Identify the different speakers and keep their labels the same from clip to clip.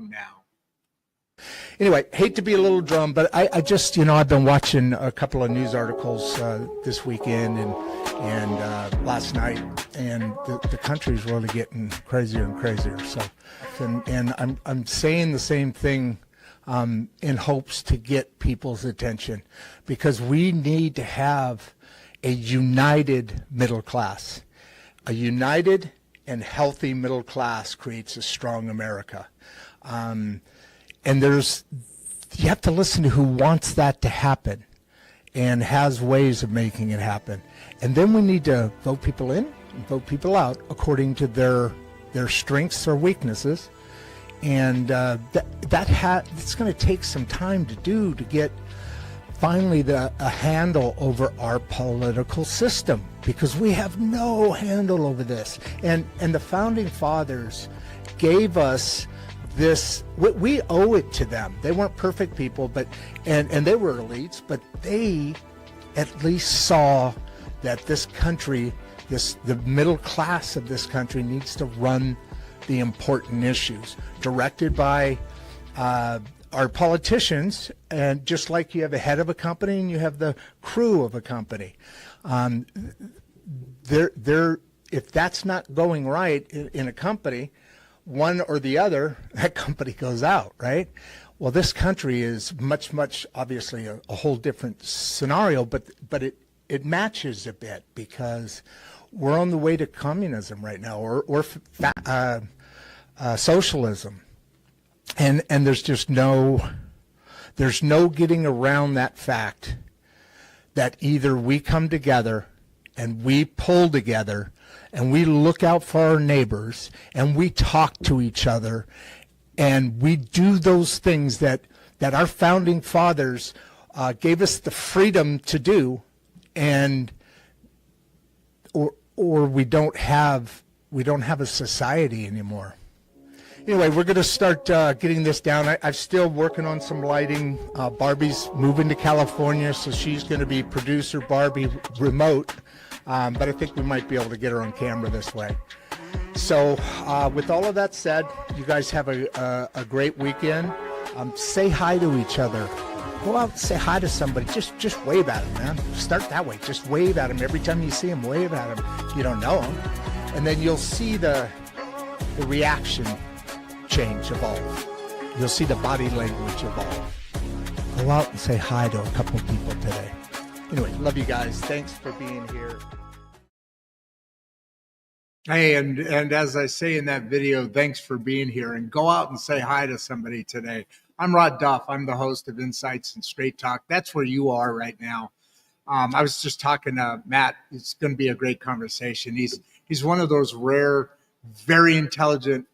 Speaker 1: know now.
Speaker 2: Anyway, hate to be a little drum, but I just, I've been watching a couple of news articles this weekend and last night, and the country's really getting crazier and crazier. So, and I'm saying the same thing in hopes to get people's attention, because we need to have a united middle class. A united and healthy middle class creates a strong America. And you have to listen to who wants that to happen and has ways of making it happen. And then we need to vote people in and vote people out according to their strengths or weaknesses. And it's going to take some time to do, to get finally a handle over our political system, because we have no handle over this. And the founding fathers gave us this, we owe it to them. They weren't perfect people, and they were elites, but they at least saw that this country, the middle class of this country, needs to run the important issues directed by our politicians. And just like you have a head of a company and you have the crew of a company, if that's not going right in a company, one or the other, that company goes out, right? Well, this country is much, obviously a whole different scenario, but it matches a bit, because we're on the way to communism right now, or socialism, and there's no getting around that fact that either we come together and we pull together and we look out for our neighbors and we talk to each other and we do those things that our founding fathers gave us the freedom to do, and or we don't have a society anymore. Anyway, we're going to start getting this down. I'm still working on some lighting. Barbie's moving to California, so she's going to be producer Barbie remote. But I think we might be able to get her on camera this way. So with all of that said, you guys have a great weekend. Say hi to each other. Go out and say hi to somebody. Just wave at them, man. Start that way. Just wave at them. Every time you see them, wave at them. You don't know them. And then you'll see the reaction change, evolve. You'll see the body language evolve. Go out and say hi to a couple of people today. Anyway, love you guys. Thanks for being here.
Speaker 1: Hey, and as I say in that video, thanks for being here, and go out and say hi to somebody today. I'm Rod Duff. I'm the host of Insights and Straight Talk. That's where you are right now. I was just talking to Matt. It's going to be a great conversation. He's one of those rare, very intelligent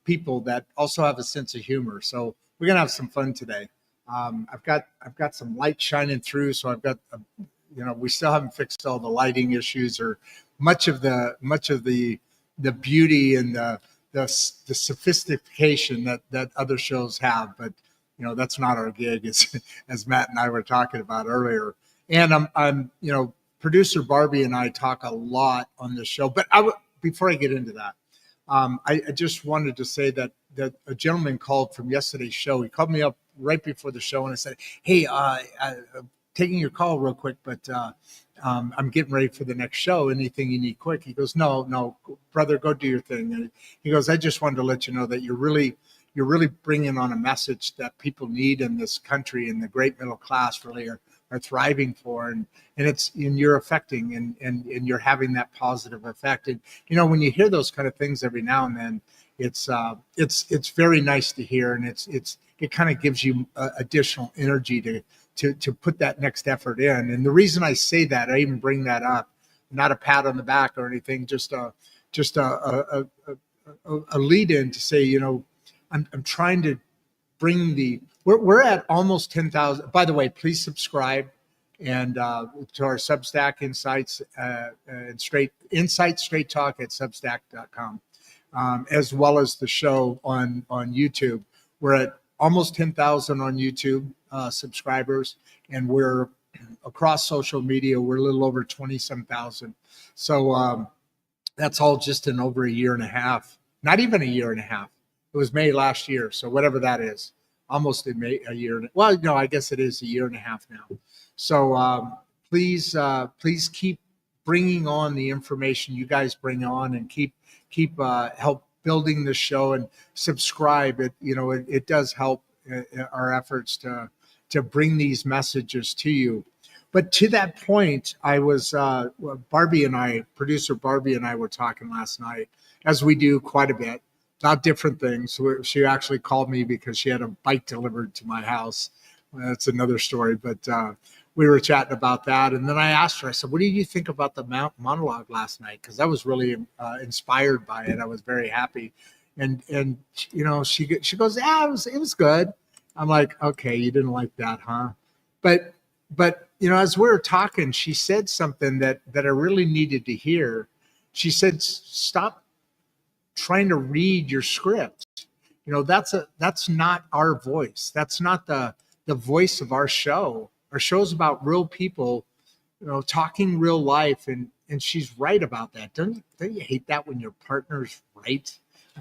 Speaker 1: people that also have a sense of humor. So we're gonna have some fun today. I've got some light shining through, so I've got we still haven't fixed all the lighting issues or much of the beauty and the sophistication that other shows have, but that's not our gig, as Matt and I were talking about earlier. And I'm producer Barbie and I talk a lot on this show, but before I get into that, I just wanted to say that a gentleman called from yesterday's show. He called me up right before the show and I said, "Hey, I'm taking your call real quick, but I'm getting ready for the next show. Anything you need quick?" He goes, No, brother, go do your thing. And he goes, "I just wanted to let you know that you're really bringing on a message that people need in this country, and the great middle class really are thriving for, and you're affecting and you're having that positive effect." And when you hear those kind of things every now and then, it's very nice to hear, and it kind of gives you additional energy to put that next effort in. And the reason I say that, I even bring that up, not a pat on the back or anything, just a lead in to say, I'm trying to bring we're at almost 10,000. By the way, please subscribe and to our Substack Insights and Straight Talk at Substack.com, as well as the show on YouTube. We're at almost 10,000 on YouTube subscribers, and we're across social media. We're a little over 20-some-thousand. So that's all just in over a year and a half. Not even a year and a half. It was May last year. So whatever that is, almost in May, a year. Well, no, I guess it is a year and a half now. So please keep bringing on the information you guys bring on, and keep help building the show, and subscribe. It does help our efforts to bring these messages to you. But to that point, I was producer Barbie and I were talking last night, as we do quite a bit, about different things. She actually called me because she had a bike delivered to my house. That's another story, but we were chatting about that. And then I asked her, I said, what did you think about the monologue last night? Because I was really inspired by it. I was very happy. And she goes, yeah, it was good. I'm like, okay, you didn't like that, huh? But as we were talking, she said something that I really needed to hear. She said, stop trying to read your script. That's not our voice. That's not the voice of our show. Our show's about real people, talking real life. And she's right about that. Don't you hate that when your partner's right?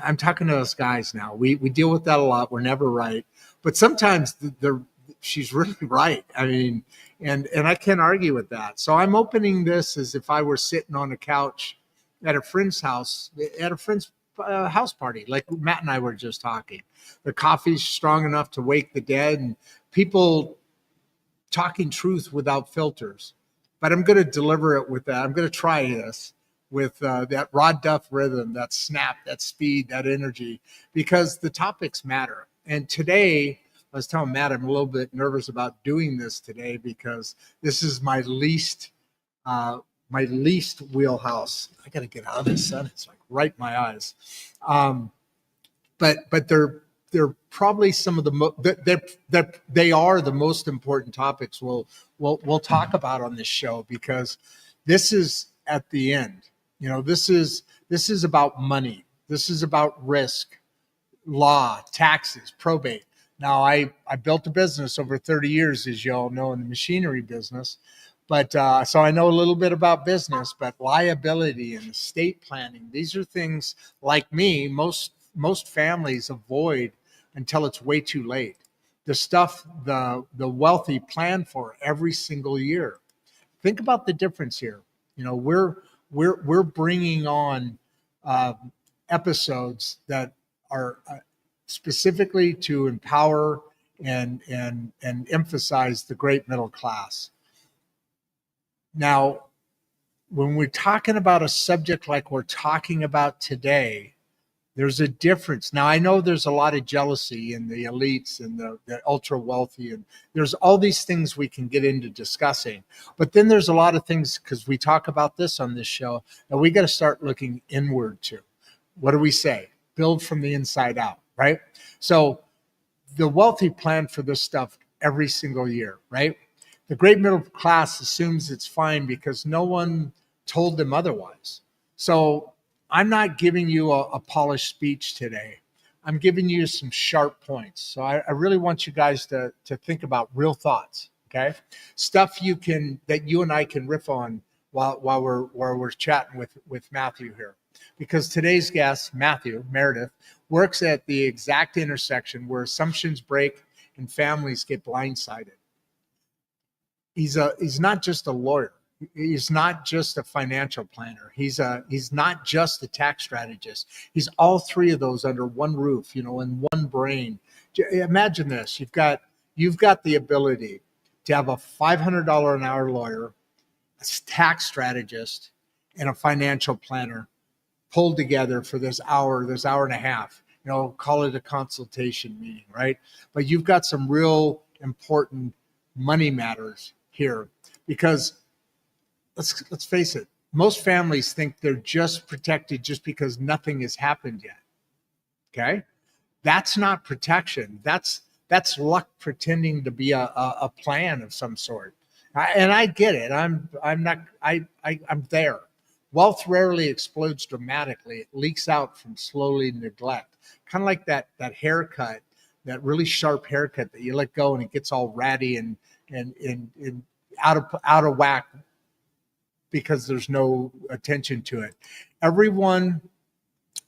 Speaker 1: I'm talking to us guys now. We deal with that a lot. We're never right. But sometimes she's really right. I mean, and I can't argue with that. So I'm opening this as if I were sitting on a couch at a friend's house, house party, like Matt and I were just talking. The coffee's strong enough to wake the dead, and people talking truth without filters. But I'm going to deliver it with that. I'm going to try this with that Rod Duff rhythm, that snap, that speed, that energy, because the topics matter. And today, I was telling Matt, I'm a little bit nervous about doing this today because this is my least wheelhouse. I got to get out of the sun. It's like right in my eyes. But they're probably some of they are the most important topics we'll talk about on this show, because this is at the end. This is about money. This is about risk, law, taxes, probate. Now, I built a business over 30 years, as you all know, in the machinery business. But so I know a little bit about business, but liability and estate planning, these are things, like me, most families avoid until it's way too late. The stuff the wealthy plan for every single year. Think about the difference here. We're bringing on episodes that are specifically to empower and emphasize the great middle class. Now, when we're talking about a subject like we're talking about today, there's a difference. Now, I know there's a lot of jealousy in the elites and the ultra wealthy, and there's all these things we can get into discussing. But then there's a lot of things, because we talk about this on this show, that we got to start looking inward to. What do we say? Build from the inside out, right? So the wealthy plan for this stuff every single year, right? The great middle class assumes it's fine because no one told them otherwise. So I'm not giving you a polished speech today. I'm giving you some sharp points. So I really want you guys to think about real thoughts, okay? Stuff that you and I can riff on while we're chatting with Matthew here. Because today's guest, Matthew Meredith, works at the exact intersection where assumptions break and families get blindsided. He's not just a lawyer. He's not just a financial planner. He's not just a tax strategist. He's all three of those under one roof, in one brain. Imagine this. You've got the ability to have a $500 an hour lawyer, a tax strategist, and a financial planner pulled together for this hour and a half. Call it a consultation meeting, right? But you've got some real important money matters here, because let's face it, most families think they're just protected just because nothing has happened yet. Okay? That's not protection. That's luck pretending to be a plan of some sort. And I get it. I'm there. Wealth rarely explodes dramatically. It leaks out from slowly neglect. Kind of like that haircut, that really sharp haircut that you let go and it gets all ratty and out of whack because there's no attention to it. Everyone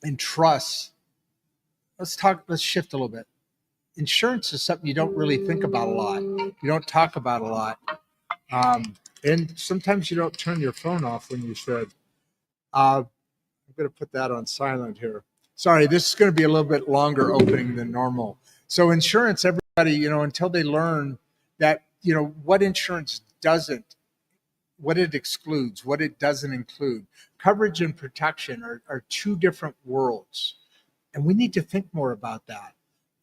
Speaker 1: entrusts let's shift a little bit. Insurance is something you don't really think about a lot. You don't talk about a lot. And sometimes you don't turn your phone off when you should. I'm going to put that on silent here. Sorry, this is going to be a little bit longer opening than normal. So insurance, everybody, until they learn that, what insurance doesn't, what it excludes, what it doesn't include. Coverage and protection are two different worlds. And we need to think more about that.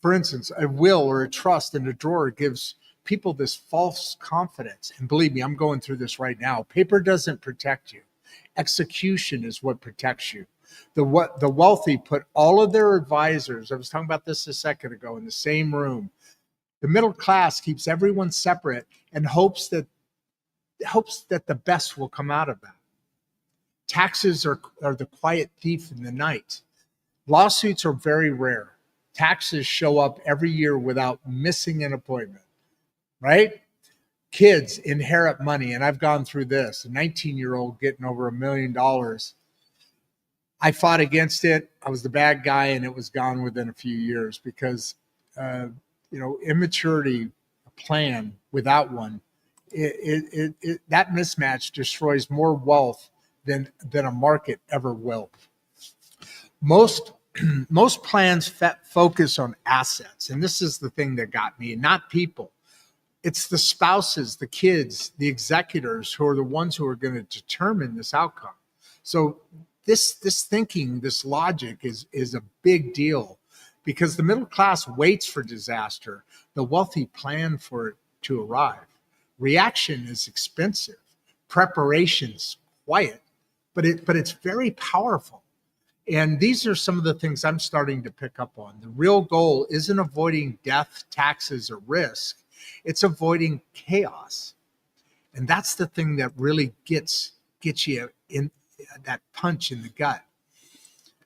Speaker 1: For instance, a will or a trust in a drawer gives people this false confidence. And believe me, I'm going through this right now. Paper doesn't protect you. Execution is what protects you. The wealthy put all of their advisors, I was talking about this a second ago, in the same room. The middle class keeps everyone separate and hopes that the best will come out of that. Taxes are the quiet thief in the night. Lawsuits are very rare. Taxes show up every year without missing an appointment, right? Kids inherit money, and I've gone through this. A 19-year-old getting over $1 million. I fought against it. I was the bad guy, and it was gone within a few years because, immaturity, a plan without one, that mismatch destroys more wealth than a market ever will. Most plans focus on assets, and this is the thing that got me, not people. It's the spouses, the kids, the executors who are the ones who are going to determine this outcome. So this thinking, this logic is a big deal because the middle class waits for disaster. The wealthy plan for it to arrive. Reaction is expensive. Preparation's quiet, but it's very powerful. And these are some of the things I'm starting to pick up on. The real goal isn't avoiding death, taxes, or risk. It's avoiding chaos. And that's the thing that really gets you in that punch in the gut.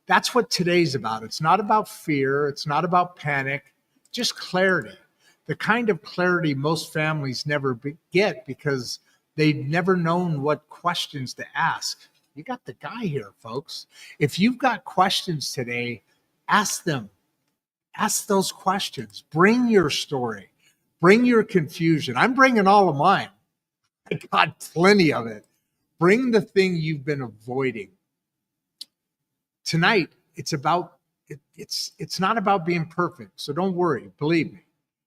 Speaker 1: That's what today's about. It's not about fear. It's not about panic, just clarity. The kind of clarity most families never get because they've never known what questions to ask. You got the guy here, folks. If you've got questions today, ask them. Ask those questions. Bring your story. Bring your confusion. I'm bringing all of mine. I got plenty of it. Bring the thing you've been avoiding. Tonight, it's not about being perfect. So don't worry. Believe me.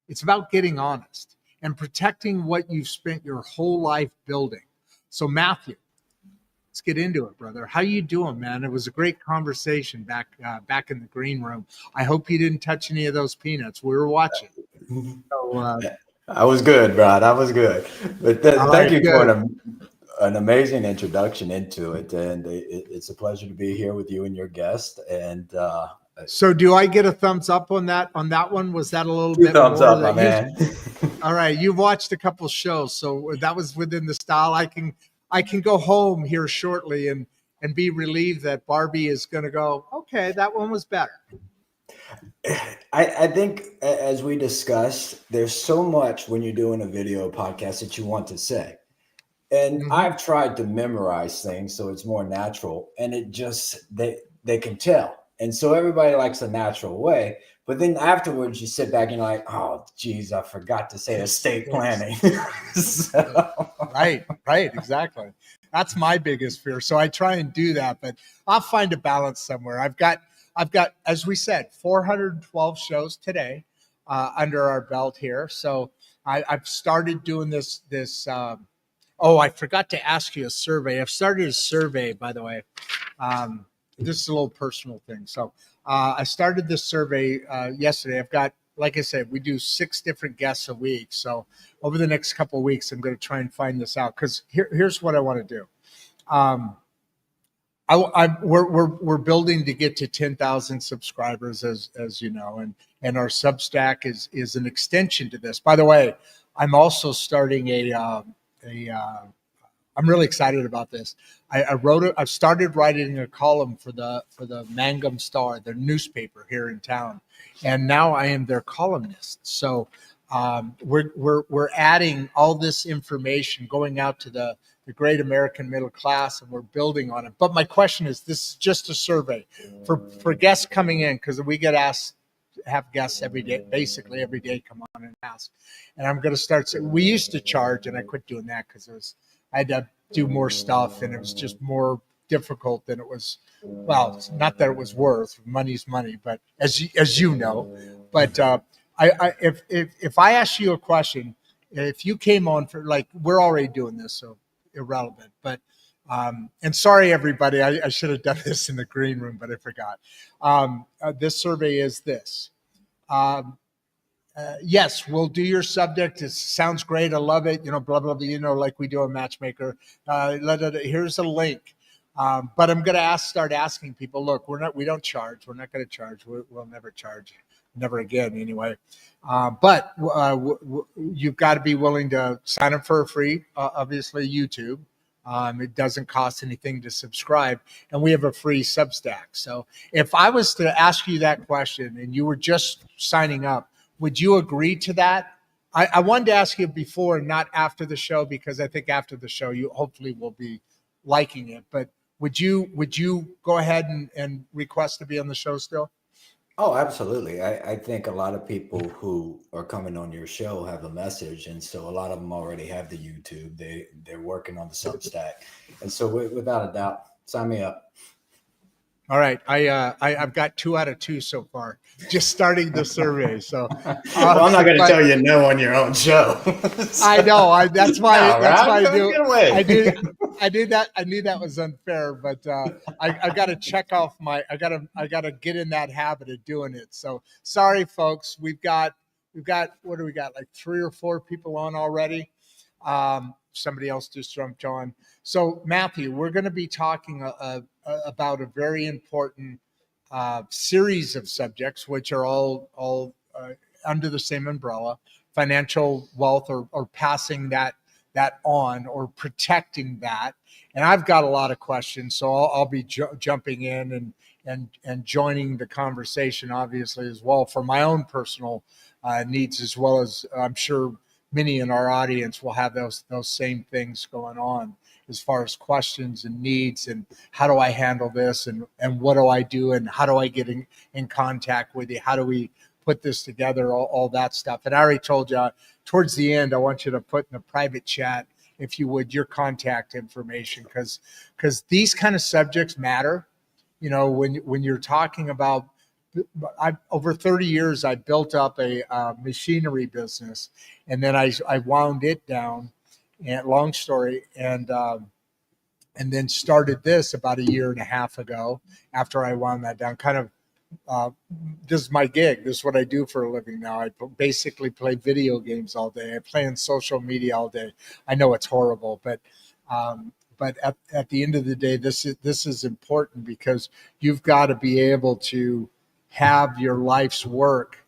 Speaker 1: It's about getting honest and protecting what you've spent your whole life building. So Matthew, let's get into it, brother. How you doing, man? It was a great conversation back in the green room. I hope you didn't touch any of those peanuts. We were watching. So,
Speaker 3: I was good, Brad. I was good. But thank you for an amazing introduction into it. And it's a pleasure to be here with you and your guest. And
Speaker 1: so do I get a thumbs up on that one? Was that a little
Speaker 3: two
Speaker 1: bit
Speaker 3: thumbs
Speaker 1: more
Speaker 3: up, my man.
Speaker 1: All right. You've watched a couple shows, so that was within the style. I can go home here shortly and be relieved that Barbie is going to go, okay, that one was better.
Speaker 3: I think, as we discussed, there's so much when you're doing a video podcast that you want to say. And I've tried to memorize things so it's more natural, and it just, they can tell. And so everybody likes a natural way. But then afterwards, you sit back and you're like, oh, geez, I forgot to say estate planning.
Speaker 1: Right, exactly. That's my biggest fear. So I try and do that, but I'll find a balance somewhere. I've got, as we said, 412 shows today under our belt here. So I've started doing this. I forgot to ask you a survey. I've started a survey, by the way. This is a little personal thing. So I started this survey yesterday. I've got, like I said, we do 6 different guests a week. So over the next couple of weeks, I'm going to try and find this out because here's what I want to do. We're building to get to 10,000 subscribers, as you know, and our Substack is an extension to this. By the way, I'm also starting I'm really excited about this. I've started writing a column for the Mangum Star, the newspaper here in town, and now I am their columnist. So we're adding all this information going out to the great American middle class, and we're building on it. But my question is, this is just a survey for guests coming in, because we get asked have guests every day, basically every day, come on and ask. And I'm going to start. We used to charge, and I quit doing that because I had to do more stuff, and it was just more difficult than it was. Well, not that it was worth. Money's money, but as you know, but if I ask you a question, if you came on for, like, we're already doing this, so irrelevant, but and sorry everybody, I should have done this in the green room, but I forgot. This survey is this. Yes, we'll do your subject. It sounds great. I love it. Blah, blah, blah, like we do a matchmaker. Here's a link. But I'm going to start asking people, look, we don't charge. We're not going to charge. We'll never charge. Never again, anyway. But you've got to be willing to sign up for a free, obviously, YouTube. It doesn't cost anything to subscribe, and we have a free Substack. So if I was to ask you that question and you were just signing up, would you agree to that? I wanted to ask you before, not after the show, because I think after the show you hopefully will be liking it. But would you go ahead and request to be on the show still?
Speaker 3: Oh, absolutely. I think a lot of people who are coming on your show have a message. And so a lot of them already have the YouTube. They're working on the Substack. And so without a doubt, sign me up.
Speaker 1: All right. I've got 2 out of 2 so far, just starting the survey. So
Speaker 3: well, I'm not going to tell you no on your own show.
Speaker 1: I know. That's why I do.
Speaker 3: Get away.
Speaker 1: I knew that. I knew that was unfair, but I got to check off I got to get in that habit of doing it. So sorry, folks. We've got what do we got? Like 3 or 4 people on already. Somebody else just jumped on. So Matthew, we're going to be talking about a very important series of subjects, which are all under the same umbrella: financial wealth, or passing that on, or protecting that. And I've got a lot of questions, so I'll be jumping in and joining the conversation, obviously, as well, for my own personal needs, as well as I'm sure many in our audience will have those same things going on, as far as questions and needs, and how do I handle this, and what do I do, and how do I get in contact with you? How do we put this together, all that stuff. And I already told you, towards the end, I want you to put in a private chat, if you would, your contact information, because these kind of subjects matter. When you're talking about, over 30 years, I built up a machinery business, and then I wound it down, and long story, and then started this about 1.5 years ago after I wound that down. Kind of, this is my gig. This is what I do for a living now. I basically play video games all day. I play on social media all day. I know it's horrible, but at the end of the day, this is important, because you've got to be able to have your life's work.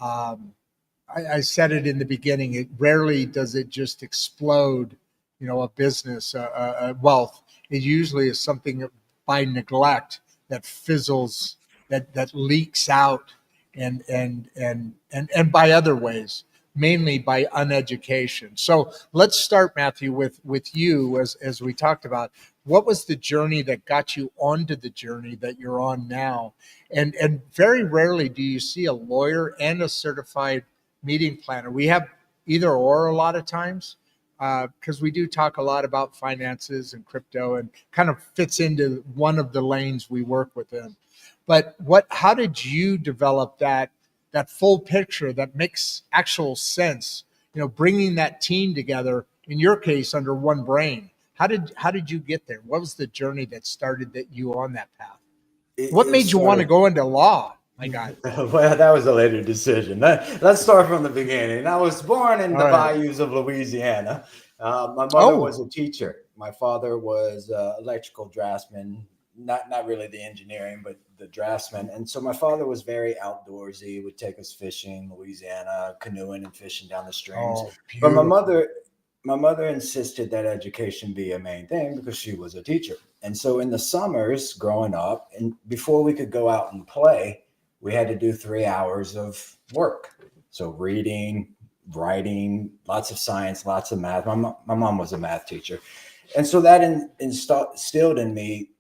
Speaker 1: I said it in the beginning. It rarely does it just explode, a business, wealth. It usually is something by neglect that fizzles, that leaks out, and by other ways, mainly by uneducation. So let's start, Matthew, with you, as we talked about. What was the journey that got you onto the journey that you're on now? And very rarely do you see a lawyer and a certified meeting planner. We have either or a lot of times, because we do talk a lot about finances and crypto, and kind of fits into one of the lanes we work within. But how did you develop that full picture that makes actual sense? Bringing that team together, in your case, under one brain. How did you get there? What was the journey that started you on that path? What made you want to go into law? My God.
Speaker 3: Well, that was a later decision. Let's start from the beginning. I was born in the bayous of Louisiana. My mother was a teacher. My father was electrical draftsman, not really the engineering, but the draftsman. And so my father was very outdoorsy. He would take us fishing, Louisiana, canoeing and fishing down the streams. But my mother insisted that education be a main thing, because she was a teacher. And so in the summers growing up, and before we could go out and play, we had to do 3 hours of work. So reading, writing, lots of science, lots of math. My mom was a math teacher. And so that instilled in me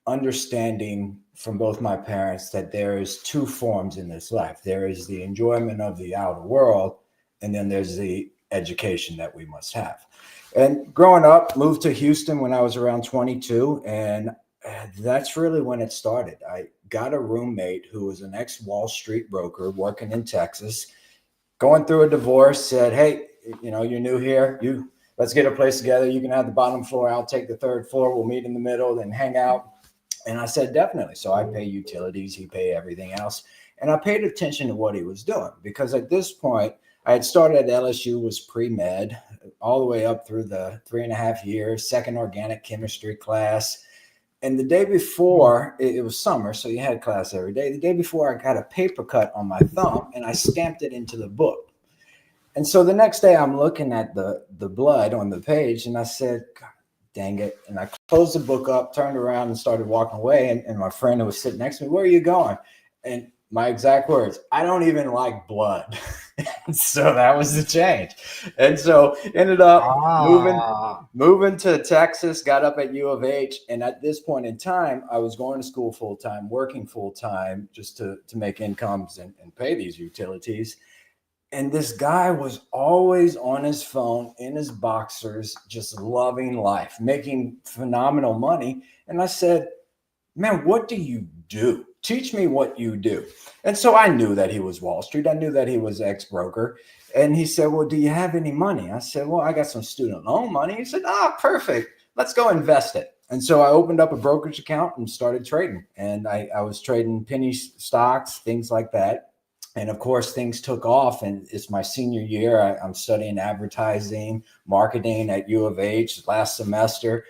Speaker 3: understanding from both my parents that there is two forms in this life. There is the enjoyment of the outer world, and then there's the education that we must have. And growing up, moved to Houston when I was around 22, and that's really when it started. I got a roommate who was an ex-Wall Street broker working in Texas, going through a divorce, said, hey, you're new here. Let's get a place together. You can have the bottom floor. I'll take the third floor. We'll meet in the middle, then hang out. And I said, definitely. So I pay utilities. He pay everything else. And I paid attention to what he was doing, because at this point, I had started at LSU, was pre-med, all the way up through the 3.5 years, second organic chemistry class. And the day before, it was summer, so you had class every day. The day before, I got a paper cut on my thumb, and I stamped it into the book. And so the next day, I'm looking at the blood on the page, and I said, God dang it. And I closed the book up, turned around, and started walking away. And my friend who was sitting next to me, where are you going? And my exact words, I don't even like blood. So that was the change. And so ended up moving to Texas, got up at U of H. And at this point in time, I was going to school full time, working full time just to make incomes and pay these utilities. And this guy was always on his phone, in his boxers, just loving life, making phenomenal money. And I said, man, what do you do? Teach me what you do. And so I knew that he was Wall Street. I knew that he was ex-broker. And he said, well, do you have any money? I said, well, I got some student loan money. He said, perfect. Let's go invest it. And so I opened up a brokerage account and started trading. And I was trading penny stocks, things like that. And of course, things took off, and it's my senior year. I'm studying advertising, marketing at U of H last semester,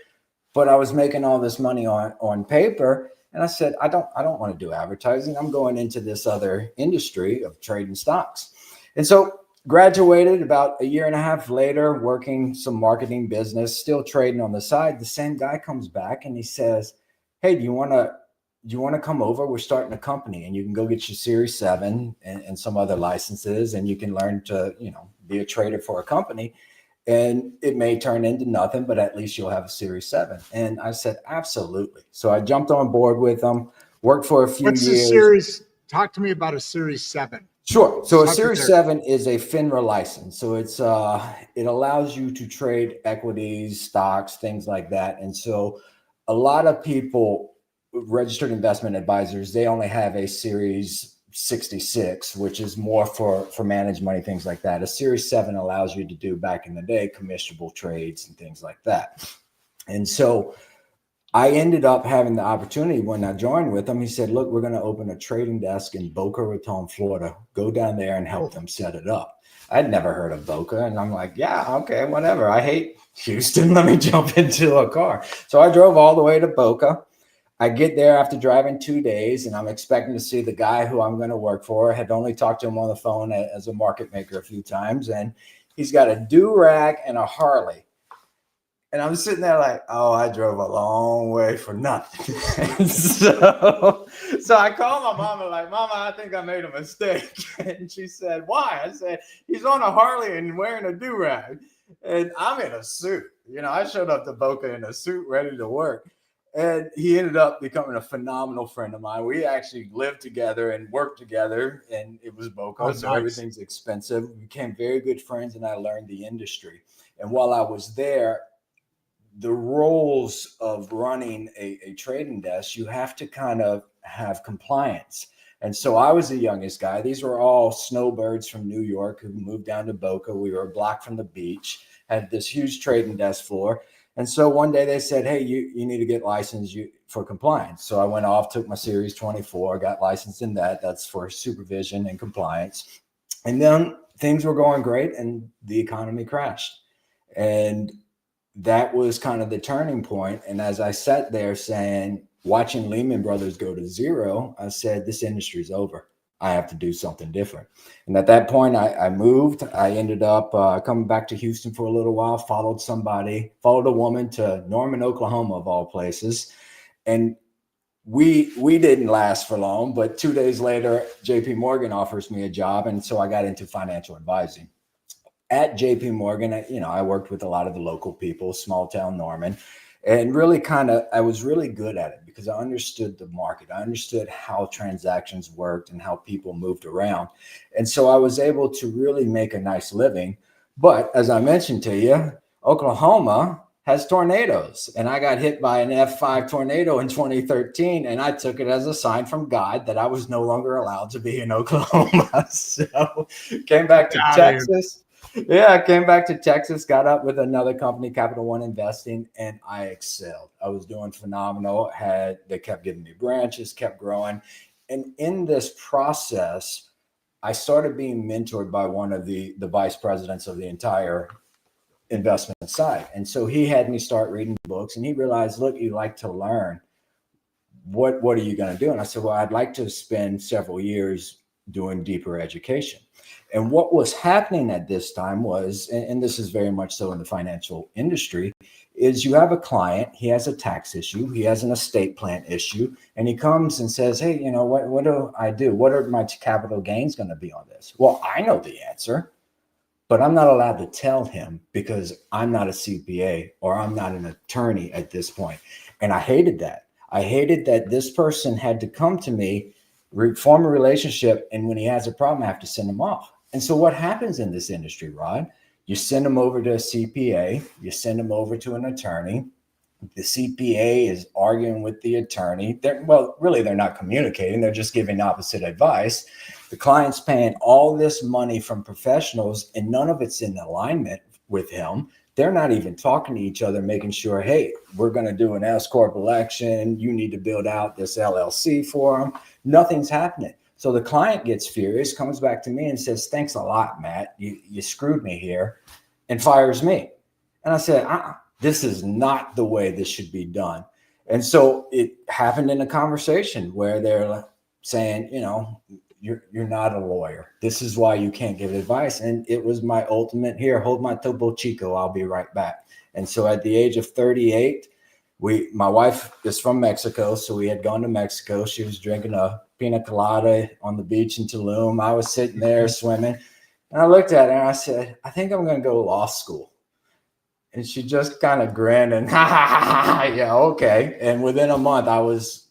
Speaker 3: but I was making all this money on paper. And I said, I don't want to do advertising. I'm going into this other industry of trading stocks. And so graduated about 1.5 years later, working some marketing business, still trading on the side. The same guy comes back and he says, hey, do you want to come over? We're starting a company, and you can go get your Series 7 and some other licenses, and you can learn to, be a trader for a company. And it may turn into nothing, but at least you'll have a Series 7. And I said, absolutely. So I jumped on board with them, worked for a few years.
Speaker 1: What's a series? Talk to me about a Series 7.
Speaker 3: Sure. So a Series 7 is a FINRA license. So it's it allows you to trade equities, stocks, things like that. And so a lot of people, registered investment advisors, they only have a Series 66, which is more for managed money, things like that. A Series 7 allows you to do, back in the day, commissionable trades and things like that. And so I ended up having the opportunity when I joined with him. He said, look, we're going to open a trading desk in Boca Raton, Florida. Go down there and help them set it up. I'd never heard of Boca. And I'm like, yeah, okay, whatever. I hate Houston. Let me jump into a car. So I drove all the way to Boca. I get there after driving 2 days, and I'm expecting to see the guy who I'm going to work for. I had only talked to him on the phone as a market maker a few times, and he's got a do-rag and a Harley. And I'm sitting there like, oh, I drove a long way for nothing. so I called my mama like, Mama, I think I made a mistake. And she said, why? I said, he's on a Harley and wearing a do-rag. And I'm in a suit. I showed up to Boca in a suit ready to work. And he ended up becoming a phenomenal friend of mine. We actually lived together and worked together, and it was Boca, so nice. Everything's expensive. We became very good friends, and I learned the industry. And while I was there, the roles of running a trading desk, you have to kind of have compliance. And so I was the youngest guy. These were all snowbirds from New York who moved down to Boca. We were a block from the beach, had this huge trading desk floor. And so one day they said, hey, you need to get licensed for compliance. So I went off, took my Series 24, got licensed in that. That's for supervision and compliance. And then things were going great, and the economy crashed. And that was kind of the turning point. And as I sat there watching Lehman Brothers go to zero, I said, this industry's over. I have to do something different. And at that point, I moved. I ended up coming back to Houston for a little while, followed a woman to Norman, Oklahoma, of all places. And we didn't last for long, but 2 days later, JP Morgan offers me a job. And so I got into financial advising. At JP Morgan, I worked with a lot of the local people, small town Norman. and really I was really good at it because I understood the market. I understood how transactions worked and how people moved around. And so I was able to really make a nice living. But as I mentioned to you, Oklahoma has tornadoes, and I got hit by an F5 tornado in 2013, and I took it as a sign from God that I was no longer allowed to be in Oklahoma. So came back to Texas. Yeah, I came back to Texas, got up with another company, Capital One Investing, and I excelled. I was doing phenomenal. They kept giving me branches, kept growing. And in this process, I started being mentored by one of the vice presidents of the entire investment side. And so he had me start reading books, and he realized, look, you like to learn. What are you going to do? And I said, well, I'd like to spend several years doing deeper education. And what was happening at this time was, and this is very much so in the financial industry, is you have a client, he has a tax issue, he has an estate plan issue, and he comes and says, hey, what do I do? What are my capital gains going to be on this? Well, I know the answer, but I'm not allowed to tell him because I'm not a CPA or I'm not an attorney at this point. And I hated that. I hated that this person had to come to me, form a relationship, and when he has a problem, I have to send him off. And so what happens in this industry, Rod? You send them over to a CPA, you send them over to an attorney. The CPA is arguing with the attorney. They're not communicating. They're just giving opposite advice. The client's paying all this money from professionals, and none of it's in alignment with him. They're not even talking to each other, making sure, hey, we're going to do an S Corp election. You need to build out this LLC for them. Nothing's happening. So the client gets furious, comes back to me and says, thanks a lot, Matt. You screwed me here, and fires me. And I said, this is not the way this should be done. And so it happened in a conversation where they're saying, you're not a lawyer. This is why you can't give advice. And it was my ultimate, here, hold my Topo Chico, I'll be right back. And so at the age of 38, my wife is from Mexico. So we had gone to Mexico. She was drinking a pina colada on the beach in Tulum. I was sitting there swimming. And I looked at her and I said, I think I'm going to go to law school. And she just kind of grinned and, yeah, okay. And within a month, I was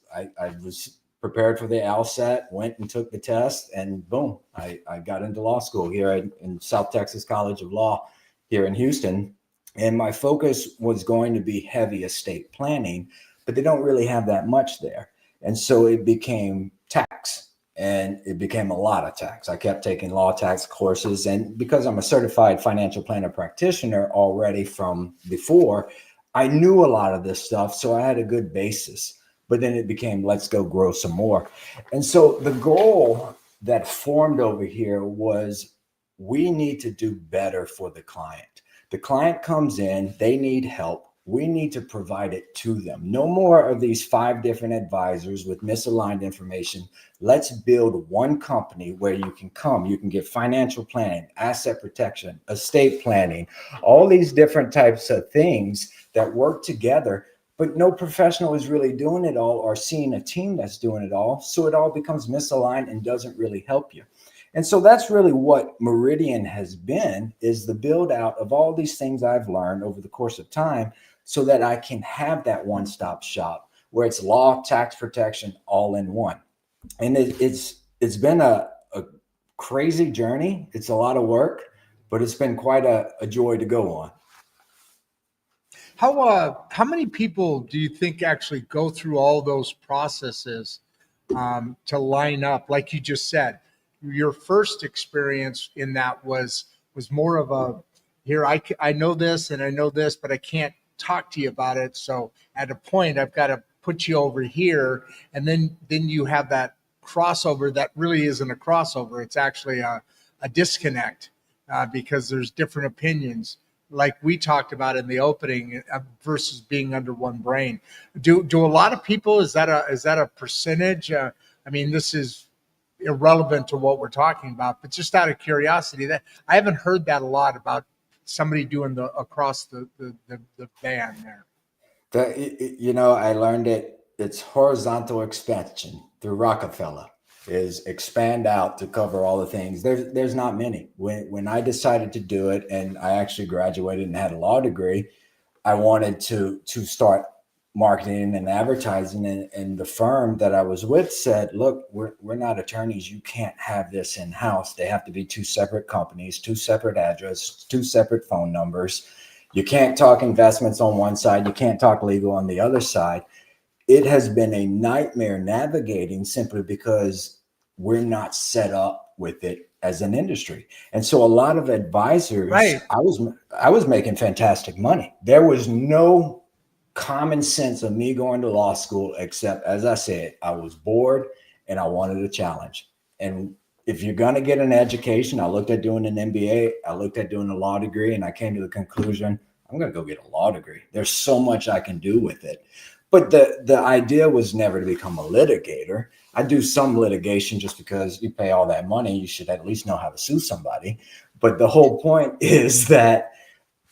Speaker 3: prepared for the LSAT, went and took the test, and boom, I got into law school here in South Texas College of Law here in Houston. And my focus was going to be heavy estate planning, but they don't really have that much there. And so it became tax. And it became a lot of tax. I kept taking law tax courses. And because I'm a certified financial planner practitioner already from before, I knew a lot of this stuff. So I had a good basis. But then it became, let's go grow some more. And so the goal that formed over here was we need to do better for the client. The client comes in, they need help. We need to provide it to them. No more of these 5 different advisors with misaligned information. Let's build one company where you can get financial planning, asset protection, estate planning, all these different types of things that work together, but no professional is really doing it all or seeing a team that's doing it all. So it all becomes misaligned and doesn't really help you. And so that's really what Meridian has been, is the build out of all these things I've learned over the course of time, so that I can have that one-stop shop where it's law, tax protection, all in one. And it's been a crazy journey. It's a lot of work, but it's been quite a joy to go on.
Speaker 1: How many people do you think actually go through all those processes to line up? Like you just said, your first experience in that was more of a, here, I know this and I know this, but I can't talk to you about it. So at a point, I've got to put you over here. And then you have that crossover that really isn't a crossover. It's actually a disconnect because there's different opinions, like we talked about in the opening, versus being under one brain. Do a lot of people, is that a percentage? I mean, this is irrelevant to what we're talking about, but just out of curiosity, that I haven't heard that a lot about somebody doing the across the band there.
Speaker 3: I learned it's horizontal expansion through Rockefeller, is expand out to cover all the things. There's not many. When I decided to do it, and I actually graduated and had a law degree, I wanted to start marketing and advertising, and the firm that I was with said, look, we're not attorneys. You can't have this in-house. They have to be two separate companies, two separate addresses, two separate phone numbers. You can't talk investments on one side. You can't talk legal on the other side. It has been a nightmare navigating simply because we're not set up with it as an industry. And so a lot of advisors,
Speaker 1: Right.
Speaker 3: I was making fantastic money. There was no common sense of me going to law school, except, as I said, I was bored and I wanted a challenge. And if you're going to get an education, I looked at doing an MBA, I looked at doing a law degree, and I came to the conclusion, I'm going to go get a law degree. There's so much I can do with it. But the idea was never to become a litigator. I do some litigation just because you pay all that money, you should at least know how to sue somebody. But the whole point is that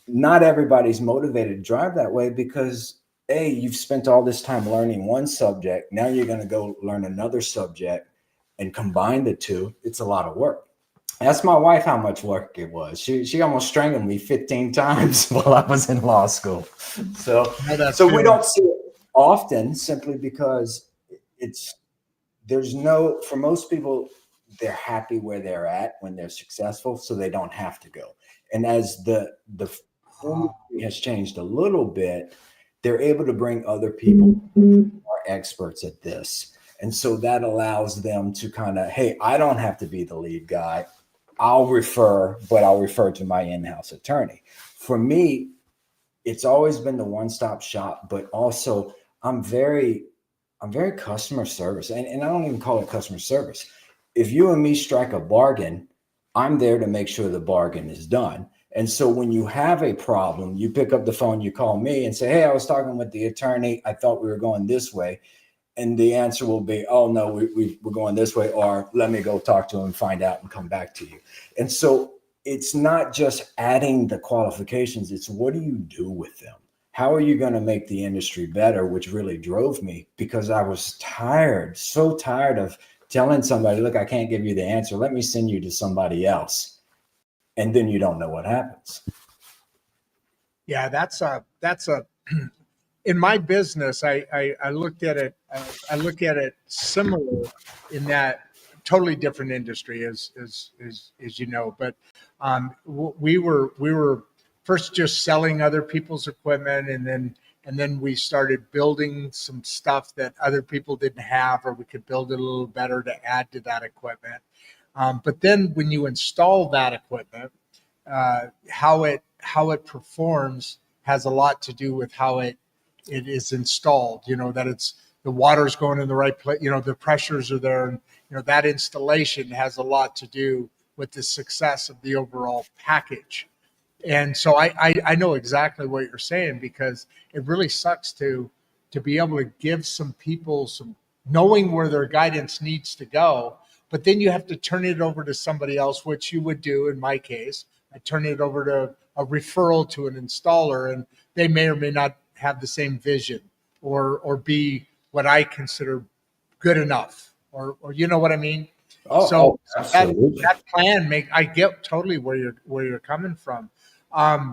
Speaker 3: not everybody's motivated to drive that way because, A, you've spent all this time learning one subject. Now you're going to go learn another subject and combine the two. It's a lot of work. Ask my wife how much work it was. She almost strangled me 15 times while I was in law school. So we don't see it often simply because for most people, they're happy where they're at when they're successful, so they don't have to go. And as the industry has changed a little bit, they're able to bring other people who are experts at this. And so that allows them to kind of, hey, I don't have to be the lead guy. I'll refer to my in-house attorney. For me, it's always been the one-stop shop, but also I'm very customer service. And I don't even call it customer service. If you and me strike a bargain, I'm there to make sure the bargain is done. And so when you have a problem, you pick up the phone, you call me and say, hey, I was talking with the attorney. I thought we were going this way. And the answer will be, oh, no, we're going this way, or let me go talk to him, find out, and come back to you. And so it's not just adding the qualifications. It's what do you do with them? How are you going to make the industry better, which really drove me because I was so tired of telling somebody, look, I can't give you the answer. Let me send you to somebody else. And then you don't know what happens.
Speaker 1: Yeah, that's a in my business, I looked at it. I look at it similar in that totally different industry, as you know. But we were first just selling other people's equipment, and then we started building some stuff that other people didn't have, or we could build it a little better to add to that equipment. But then when you install that equipment, how it performs has a lot to do with how it is installed. You know, that it's the water's going in the right place. You know, the pressures are there, and you know that installation has a lot to do with the success of the overall package. And so I know exactly what you're saying, because it really sucks to be able to give some people some knowing where their guidance needs to go, but then you have to turn it over to somebody else, which you would do in my case. I turn it over to a referral to an installer, and they may or may not have the same vision or be what I consider good enough, or you know what I mean? So
Speaker 3: absolutely.
Speaker 1: that plan I get totally where you're coming from. How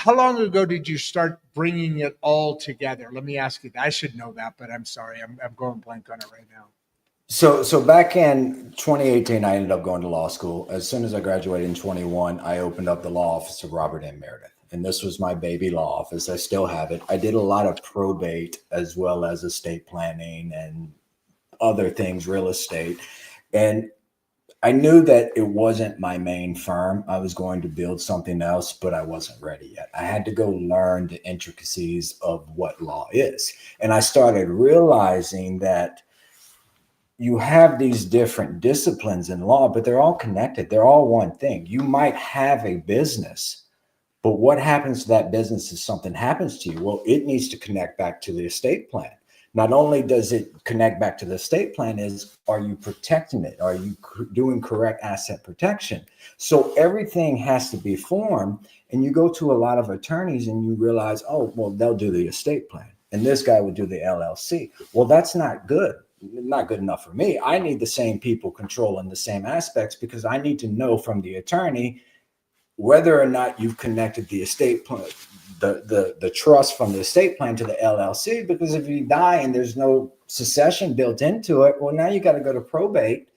Speaker 1: long ago did you start bringing it all together? Let me ask you that. I should know that, but I'm sorry, I'm going blank on it right now.
Speaker 3: So back in 2018, I ended up going to law school. As soon as I graduated in 21, I opened up the law office of Robert M. Meredith. And this was my baby law office. I still have it. I did a lot of probate as well as estate planning and other things, real estate. And I knew that it wasn't my main firm. I was going to build something else, but I wasn't ready yet. I had to go learn the intricacies of what law is. And I started realizing that you have these different disciplines in law, but they're all connected. They're all one thing. You might have a business, but what happens to that business if something happens to you? Well, it needs to connect back to the estate plan. Not only does it connect back to the estate plan, are you protecting it? Are you doing correct asset protection? So everything has to be formed. And you go to a lot of attorneys and you realize, oh, well, they'll do the estate plan. And this guy would do the LLC. Well, that's not good. Not good enough for me. I need the same people controlling the same aspects because I need to know from the attorney, whether or not you've connected the estate plan, the trust from the estate plan to the LLC, because if you die and there's no succession built into it, well, now you got to go to probate.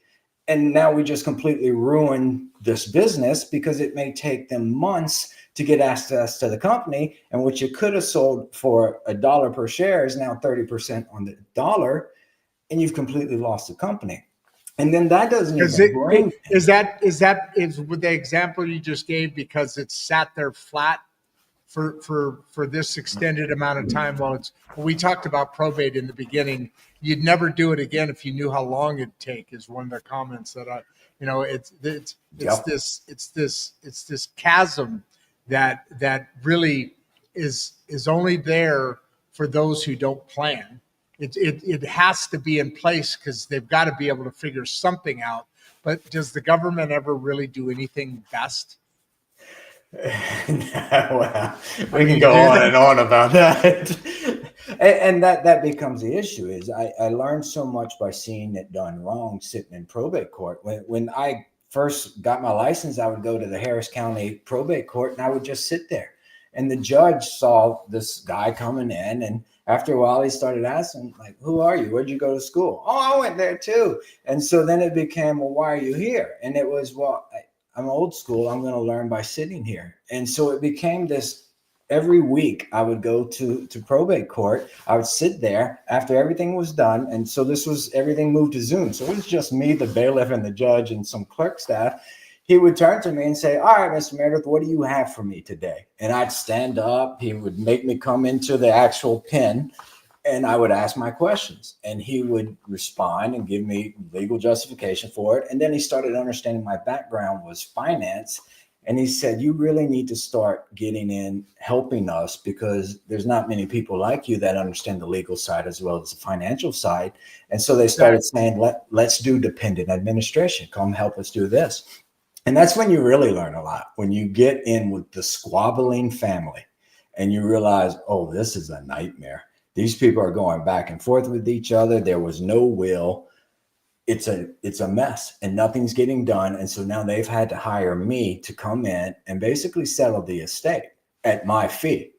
Speaker 3: And now we just completely ruin this business because it may take them months to get access to the company. And what you could have sold for $1 per share is now 30% on the dollar, and you've completely lost the company. And then that doesn't even bring.
Speaker 1: Is with the example you just gave because it's sat there flat for this extended amount of time? Well, we talked about probate in the beginning. You'd never do it again if you knew how long it'd take, is one of the comments that it's this chasm that really is only there for those who don't plan. It has to be in place because they've got to be able to figure something out. But does the government ever really do anything best?
Speaker 3: Well, we can go on and on about that. And that becomes the issue. Is I learned so much by seeing it done wrong sitting in probate court. When I first got my license, I would go to the Harris County probate court and I would just sit there. And the judge saw this guy coming in, and after a while he started asking, like, who are you? Where'd you go to school? Oh, I went there too. And so then it became, well, why are you here? And it was, well, I'm old school. I'm going to learn by sitting here. And so it became this. Every week I would go to probate court. I would sit there after everything was done. And so everything moved to Zoom. So it was just me, the bailiff, and the judge and some clerk staff. He would turn to me and say, all right, Mr. Meredith, what do you have for me today? And I'd stand up. He would make me come into the actual pen, and I would ask my questions, and he would respond and give me legal justification for it. And then he started understanding my background was finance. And he said, you really need to start getting in, helping us, because there's not many people like you that understand the legal side as well as the financial side. And so they started saying, let's do dependent administration. Come help us do this. And that's when you really learn a lot, when you get in with the squabbling family and you realize, oh, this is a nightmare. These people are going back and forth with each other. There was no will. It's a mess and nothing's getting done. And so now they've had to hire me to come in and basically settle the estate at my fee.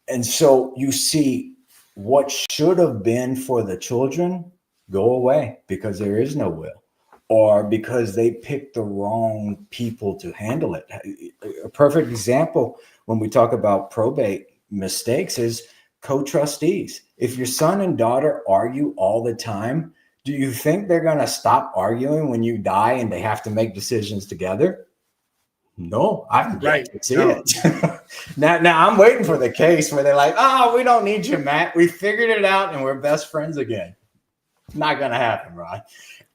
Speaker 3: And so you see what should have been for the children go away because there is no will, or because they picked the wrong people to handle it. A perfect example when we talk about probate mistakes is co-trustees. If your son and daughter argue all the time, do you think they're going to stop arguing when you die and they have to make decisions together? No, I'm right. To see it. Now I'm waiting for the case where they're like, oh, we don't need you, Matt. We figured it out and we're best friends again. Not going to happen, Rod.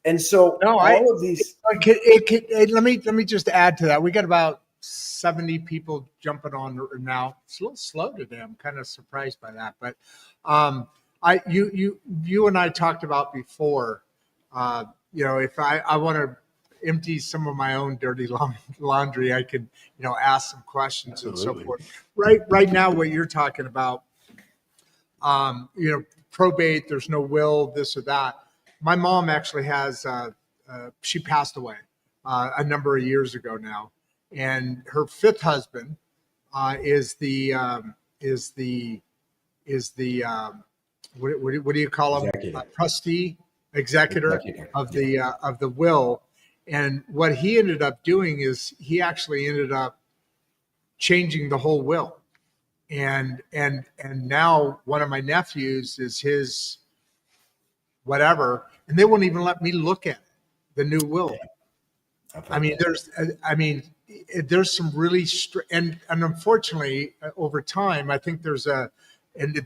Speaker 3: And so all of these.
Speaker 1: Let me just add to that. We got about 70 people jumping on now. It's a little slow today. I'm kind of surprised by that, but you and I talked about before, if I want to empty some of my own dirty laundry, I can, ask some questions. Absolutely. And so forth. Right now, what you're talking about, probate, there's no will, this or that. My mom actually has, she passed away a number of years ago now. And her fifth husband is the what do you call him? Trustee, executor of the will. And what he ended up doing is he actually ended up changing the whole will. And now one of my nephews is his whatever, and they won't even let me look at it, the new will. There's some really and unfortunately over time, I think and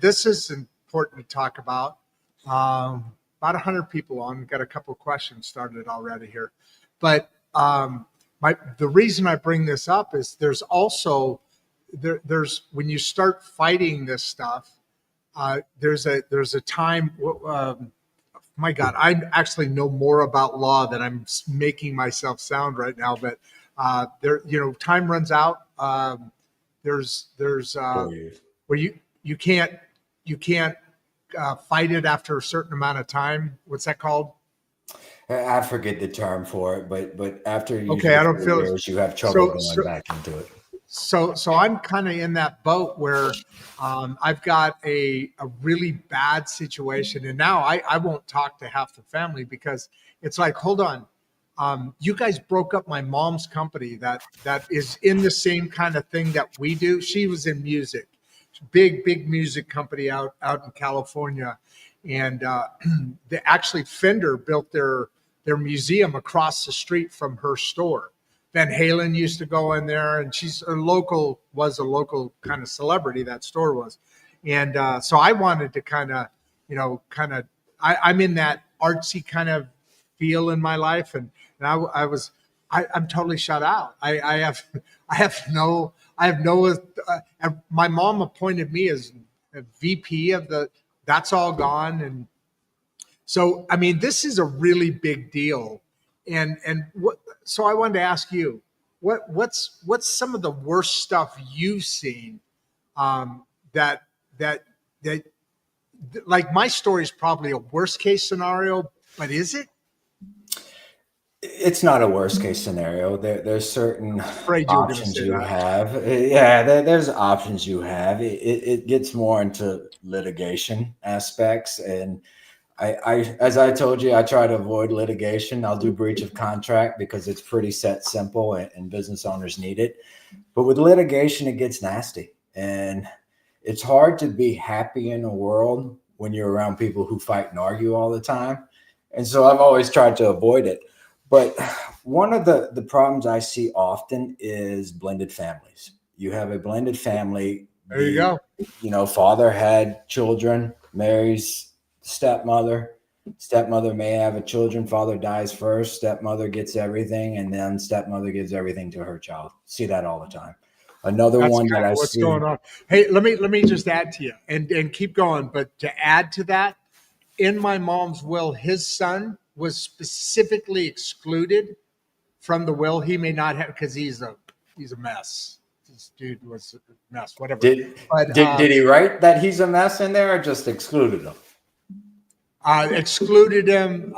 Speaker 1: this is important to talk about. About 100 people on, got a couple of questions started already here, but the reason I bring this up is there's also there's when you start fighting this stuff, there's a time. My God, I actually know more about law than I'm making myself sound right now. But time runs out. There's where you can't fight it after a certain amount of time. What's that called?
Speaker 3: I forget the term for it, but after
Speaker 1: I don't feel
Speaker 3: years, you have trouble going back into it.
Speaker 1: So I'm kind of in that boat where I've got a really bad situation, and now I won't talk to half the family because it's like, hold on, you guys broke up my mom's company that is in the same kind of thing that we do. She was in music, big music company out in California, and they actually Fender built their museum across the street from her store. Van Halen used to go in there, and was a local kind of celebrity, that store was. And so I wanted to I'm in that artsy kind of feel in my life. And I'm totally shut out. I have no, my mom appointed me as a VP that's all gone. And so, I mean, this is a really big deal. So I wanted to ask you, what's some of the worst stuff you've seen, that like my story is probably a worst case scenario, but is it?
Speaker 3: It's not a worst case scenario. There's certain
Speaker 1: Afraid you were going to
Speaker 3: options
Speaker 1: say
Speaker 3: you
Speaker 1: that.
Speaker 3: have. Yeah, there's options you have. It gets more into litigation aspects, and as I told you, I try to avoid litigation. I'll do breach of contract because it's pretty simple, and business owners need it. But with litigation, it gets nasty, and it's hard to be happy in a world when you're around people who fight and argue all the time. And so I've always tried to avoid it. But one of the problems I see often is blended families. You have a blended family.
Speaker 1: There you go.
Speaker 3: Father had children, marries stepmother. Stepmother may have a children. Father dies first. Stepmother gets everything, and then stepmother gives everything to her child. See that all the time. Another
Speaker 1: That's
Speaker 3: one that I
Speaker 1: what's
Speaker 3: see.
Speaker 1: going on. Hey, let me just add to you and keep going. But to add to that, in my mom's will, his son was specifically excluded from the will. He may not have, because he's a mess. This dude was a mess. Whatever.
Speaker 3: Did he write that he's a mess in there, or just excluded him?
Speaker 1: Excluded him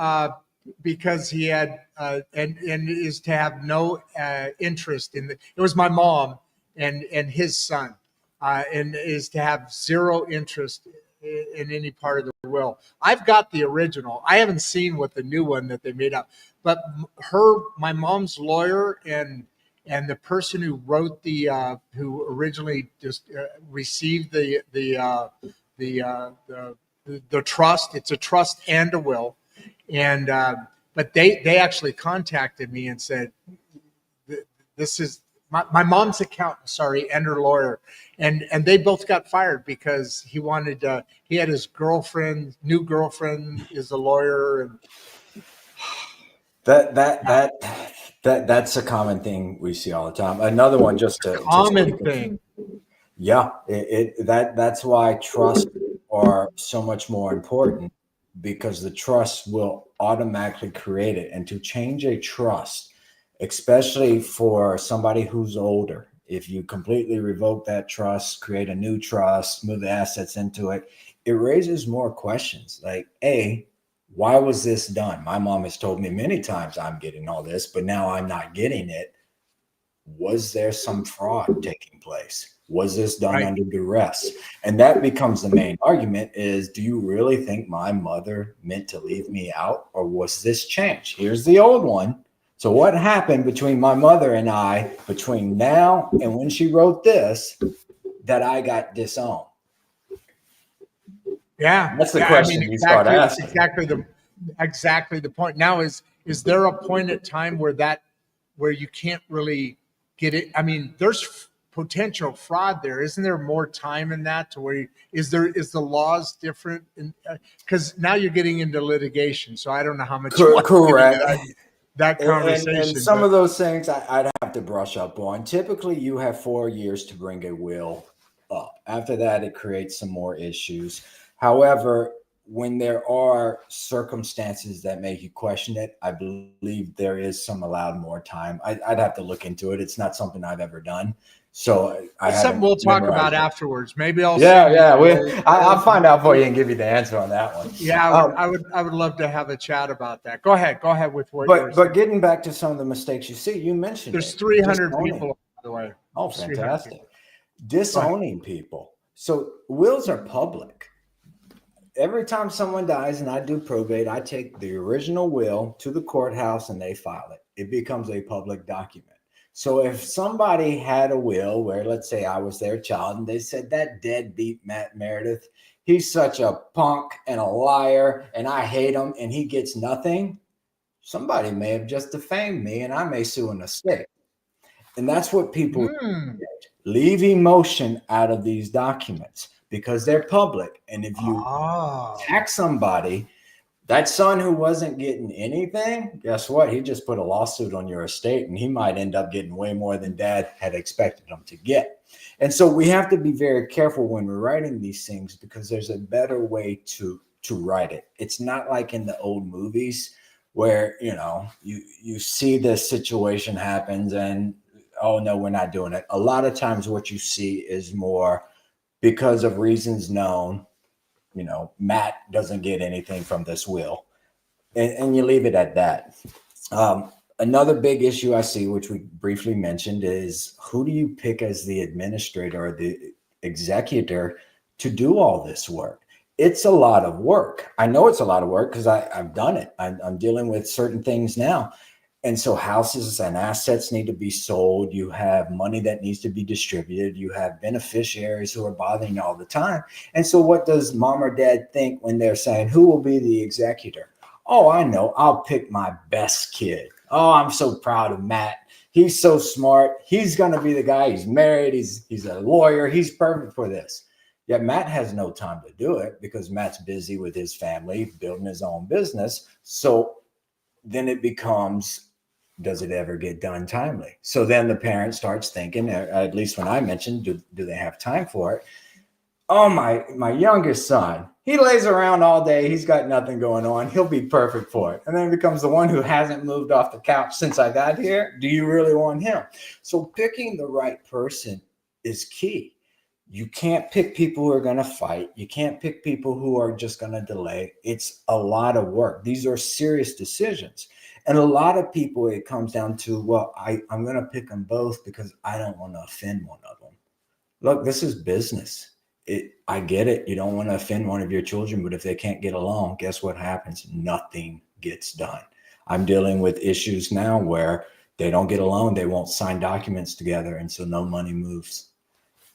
Speaker 1: because he had and is to have no interest in it was my mom and his son, and is to have zero interest in any part of the will. I've got the original. I haven't seen what the new one that they made up, but my mom's lawyer and the person who wrote who originally just received the trust. It's a trust and a will, and but they actually contacted me and said, this is my mom's accountant, sorry, and her lawyer, and they both got fired because he had his new girlfriend is a lawyer, and
Speaker 3: that's a common thing we see all the time. Another one, just to
Speaker 1: common thing.
Speaker 3: Yeah, that's why trusts are so much more important, because the trust will automatically create it. And to change a trust, especially for somebody who's older, if you completely revoke that trust, create a new trust, move the assets into it, it raises more questions. Like, why was this done? My mom has told me many times I'm getting all this, but now I'm not getting it. Was there some fraud taking place? Was this done under duress? And that becomes the main argument is, do you really think my mother meant to leave me out, or was this change? Here's the old one. So what happened between my mother and I between now and when she wrote this that I got disowned?
Speaker 1: Yeah.
Speaker 3: That's the question you start asking.
Speaker 1: Exactly the point. Now is there a point at time where you can't really get it? I mean, there's potential fraud there. Isn't there more time in that to where is the laws different? Because now you're getting into litigation. So I don't know how much
Speaker 3: correct
Speaker 1: that conversation.
Speaker 3: And some of those things I'd have to brush up on. Typically, you have 4 years to bring a will up. After that, it creates some more issues. However, when there are circumstances that make you question it, I believe there is some allowed more time. I'd have to look into it. It's not something I've ever done. So
Speaker 1: it's something we'll talk about afterwards. Maybe I'll
Speaker 3: I'll find out for you and give you the answer on that one.
Speaker 1: Yeah, I would love to have a chat about that. Go ahead with what.
Speaker 3: But getting back to some of the mistakes you see, you mentioned
Speaker 1: there's 300 people, by the way.
Speaker 3: Oh,
Speaker 1: There's 300
Speaker 3: fantastic.
Speaker 1: people.
Speaker 3: Disowning people. So wills are public. Every time someone dies and I do probate, I take the original will to the courthouse and they file it. It becomes a public document. So if somebody had a will where, let's say, I was their child and they said that deadbeat Matt Meredith, he's such a punk and a liar and I hate him and he gets nothing, somebody may have just defamed me and I may sue an estate. And that's what people leave emotion out of these documents because they're public. And if you attack somebody, that son who wasn't getting anything, guess what? He just put a lawsuit on your estate and he might end up getting way more than dad had expected him to get. And so we have to be very careful when we're writing these things because there's a better way to write it. It's not like in the old movies where, you see this situation happens and, oh no, we're not doing it. A lot of times what you see is more because of reasons known, Matt doesn't get anything from this will. And you leave it at that. Another big issue I see, which we briefly mentioned, is who do you pick as the administrator or the executor to do all this work? It's a lot of work. I know it's a lot of work because I've done it. I'm dealing with certain things now. And so houses and assets need to be sold. You have money that needs to be distributed. You have beneficiaries who are bothering you all the time. And so what does mom or dad think when they're saying, who will be the executor? Oh, I know. I'll pick my best kid. Oh, I'm so proud of Matt. He's so smart. He's going to be the guy. He's married. He's a lawyer. He's perfect for this. Yet Matt has no time to do it because Matt's busy with his family, building his own business. So then it becomes, does it ever get done timely? So then the parent starts thinking, at least when I mentioned, do they have time for it? Oh, my youngest son, he lays around all day. He's got nothing going on. He'll be perfect for it. And then it becomes the one who hasn't moved off the couch since I got here. Do you really want him? So picking the right person is key. You can't pick people who are going to fight. You can't pick people who are just going to delay. It's a lot of work. These are serious decisions. And a lot of people, it comes down to, well, I'm going to pick them both because I don't want to offend one of them. Look, this is business. I get it. You don't want to offend one of your children, but if they can't get along, guess what happens? Nothing gets done. I'm dealing with issues now where they don't get along. They won't sign documents together. And so no money moves.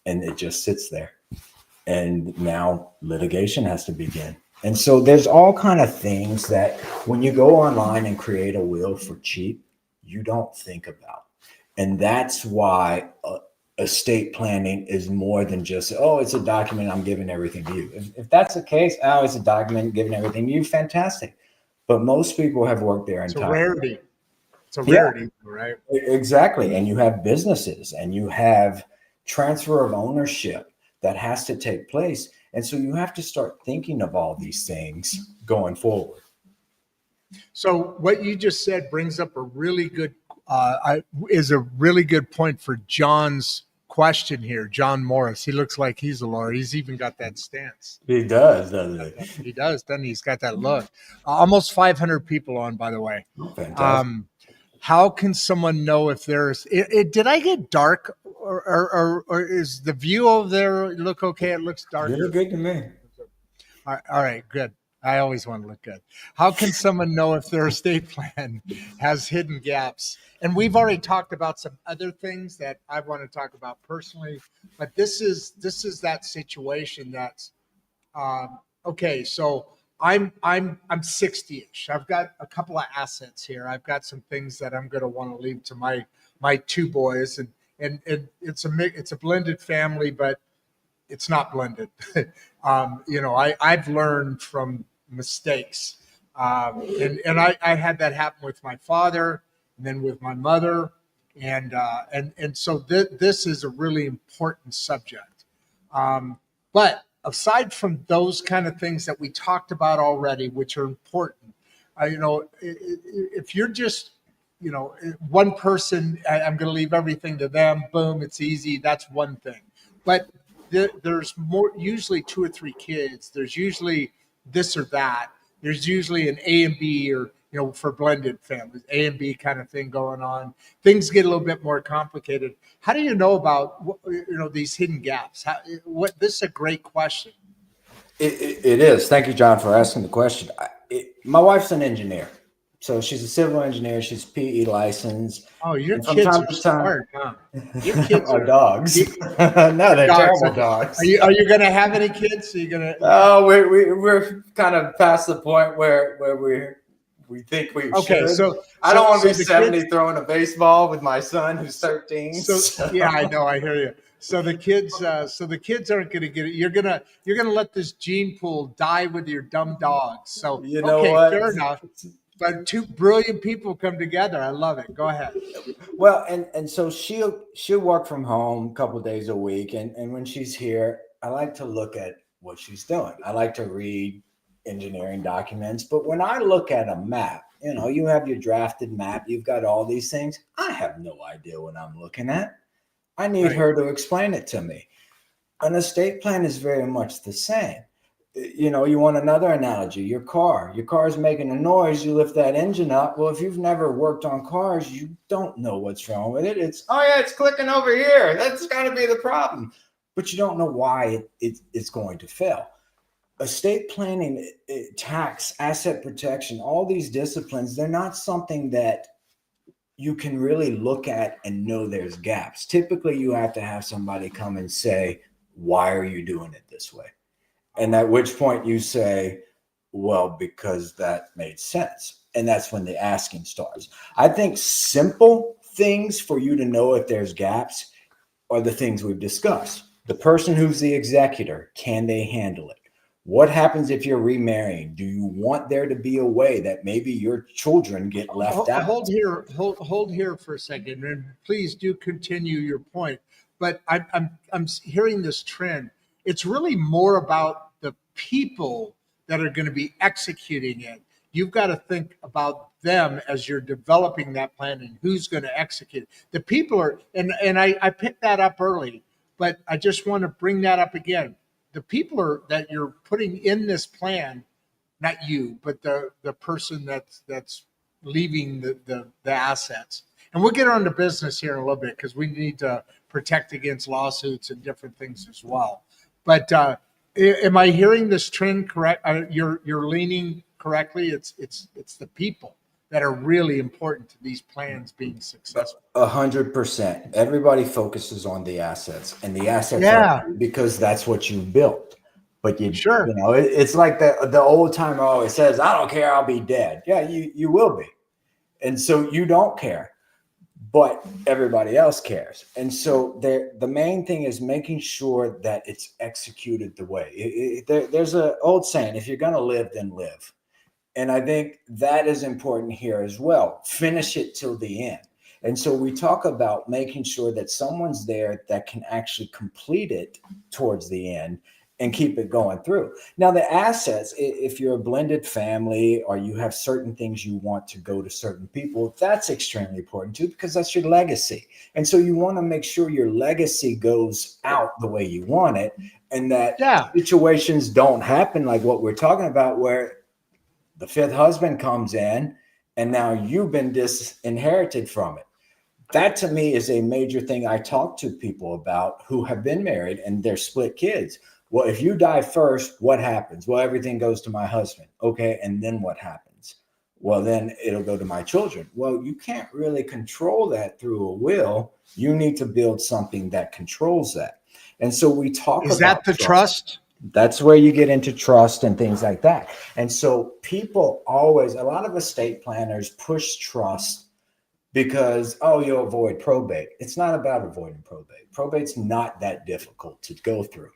Speaker 3: And it just sits there. And now litigation has to begin. And so there's all kind of things that when you go online and create a will for cheap, you don't think about. And that's why estate planning is more than just, oh, it's a document, I'm giving everything to you. If that's the case, oh, it's a document, giving everything to you, fantastic. But most people have worked their entire life.
Speaker 1: Rarity. It's a rarity, right?
Speaker 3: Exactly. And you have businesses and you have transfer of ownership that has to take place. And so you have to start thinking of all these things going forward.
Speaker 1: So what you just said brings up a really good, is a really good point for John's question here. John Morris. He looks like he's a lawyer. He's even got that stance.
Speaker 3: He does, doesn't he?
Speaker 1: He does, doesn't he? He's got that look. Almost 500 people on, by the way.
Speaker 3: Fantastic.
Speaker 1: How can someone know if there's, did I get dark or is the view over there look okay? It looks dark.
Speaker 3: Really good to me.
Speaker 1: All right, good. I always want to look good. How can someone know if their estate plan has hidden gaps? And we've already talked about some other things that I want to talk about personally, but this is that situation that's okay. So I'm 60-ish. I've got a couple of assets here. I've got some things that I'm going to want to leave to my two boys, and it's a blended family, but it's not blended. I've learned from mistakes. And I had that happen with my father and then with my mother. And so this is a really important subject. But aside from those kind of things that we talked about already, which are important, if you're just, one person, I'm going to leave everything to them, boom, it's easy. That's one thing. But there's more, usually 2 or 3 kids. There's usually this or that. There's usually an A and B or for blended families, A and B kind of thing going on. Things get a little bit more complicated. How do you know about these hidden gaps? This is a great question.
Speaker 3: It is. Thank you, John, for asking the question. My wife's an engineer, so she's a civil engineer. She's PE licensed.
Speaker 1: Oh, your
Speaker 3: And from
Speaker 1: kids
Speaker 3: time
Speaker 1: are
Speaker 3: to time,
Speaker 1: smart, huh? Your kids
Speaker 3: our
Speaker 1: are
Speaker 3: dogs.
Speaker 1: you-
Speaker 3: No, they're
Speaker 1: dogs.
Speaker 3: terrible
Speaker 1: Okay.
Speaker 3: dogs.
Speaker 1: Are you going to have any kids? Are you going to?
Speaker 3: Oh, we're kind of past the point where we think we
Speaker 1: Okay,
Speaker 3: should.
Speaker 1: so
Speaker 3: I don't want to be
Speaker 1: the
Speaker 3: 70
Speaker 1: kids,
Speaker 3: throwing a baseball with my son who's 13.
Speaker 1: so yeah, I know, I hear you. So the kids aren't going to get it. You're gonna let this gene pool die with your dumb dogs. So
Speaker 3: You know
Speaker 1: okay,
Speaker 3: what?
Speaker 1: fair enough. But two brilliant people come together. I love it. Go ahead.
Speaker 3: Well, and so she'll work from home a couple days a week, and when she's here, I like to look at what she's doing. I like to read engineering documents, but when I look at a map, you have your drafted map, you've got all these things. I have no idea what I'm looking at. I need
Speaker 1: Right.
Speaker 3: her to explain it to me. An estate plan is very much the same. You want another analogy, your car is making a noise, you lift that engine up. Well, if you've never worked on cars, you don't know what's wrong with it. It's clicking over here, that's got to be the problem, but you don't know why it's going to fail. Estate planning, tax, asset protection, all these disciplines, they're not something that you can really look at and know there's gaps. Typically you have to have somebody come and say, why are you doing it this way? And at which point you say, well, because that made sense. And that's when the asking starts. I think simple things for you to know if there's gaps are the things we've discussed. The person who's the executor, can they handle it? What happens if you're remarrying? Do you want there to be a way that maybe your children get left out?
Speaker 1: Hold here for a second, and please do continue your point. But I'm hearing this trend. It's really more about the people that are going to be executing it. You've got to think about them as you're developing that plan and who's going to execute it. The people are, and I picked that up early, but I just want to bring that up again. The people that you're putting in this plan, not you, but the person that's leaving the assets. And we'll get on to business here in a little bit because we need to protect against lawsuits and different things as well. But am I hearing this trend correct? You're leaning correctly. It's the people that are really important to these plans being successful.
Speaker 3: 100%. Everybody focuses on the assets, and the assets
Speaker 1: Yeah.
Speaker 3: are because that's what you built. But
Speaker 1: Sure.
Speaker 3: It's like the old timer always says, "I don't care, I'll be dead." Yeah, you will be, and so you don't care, but everybody else cares. And so the main thing is making sure that it's executed the way. There's an old saying: "If you're going to live, then live." And I think that is important here as well. Finish it till the end. And so we talk about making sure that someone's there that can actually complete it towards the end and keep it going through. Now, the assets, if you're a blended family or you have certain things you want to go to certain people, that's extremely important too, because that's your legacy. And so you want to make sure your legacy goes out the way you want it, and that situations don't happen like what we're talking about, where the fifth husband comes in and now you've been disinherited from it. That to me is a major thing I talk to people about who have been married and they're split kids. Well, if you die first, what happens? Well, everything goes to my husband. Okay. And then what happens? Well, then it'll go to my children. Well, you can't really control that through a will. You need to build something that controls that. And so we talk about.
Speaker 1: Is that the trust?
Speaker 3: That's where you get into trust and things like that. And so people always, a lot of estate planners push trust because, you'll avoid probate. It's not about avoiding probate. Probate's not that difficult to go through.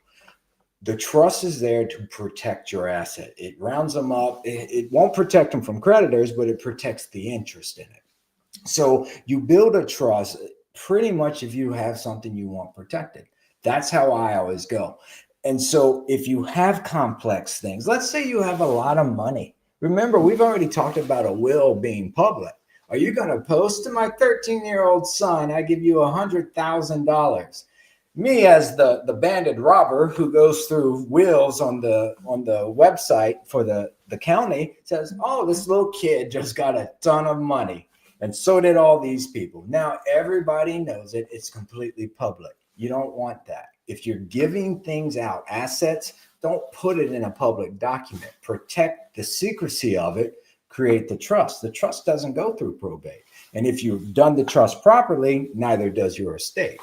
Speaker 3: The trust is there to protect your asset. It rounds them up. It won't protect them from creditors, but it protects the interest in it. So you build a trust pretty much if you have something you want protected. That's how I always go. And so if you have complex things, let's say you have a lot of money. Remember, we've already talked about a will being public. Are you going to post to my 13-year-old son, I give you $100,000? me as the banded robber who goes through wills on the website for the county says, oh, this little kid just got a ton of money, and so did all these people. Now everybody knows it. It's completely public. You don't want that. If you're giving things out, assets, don't put it in a public document. Protect the secrecy of it. Create the trust. The trust doesn't go through probate. And if you've done the trust properly, neither does your estate.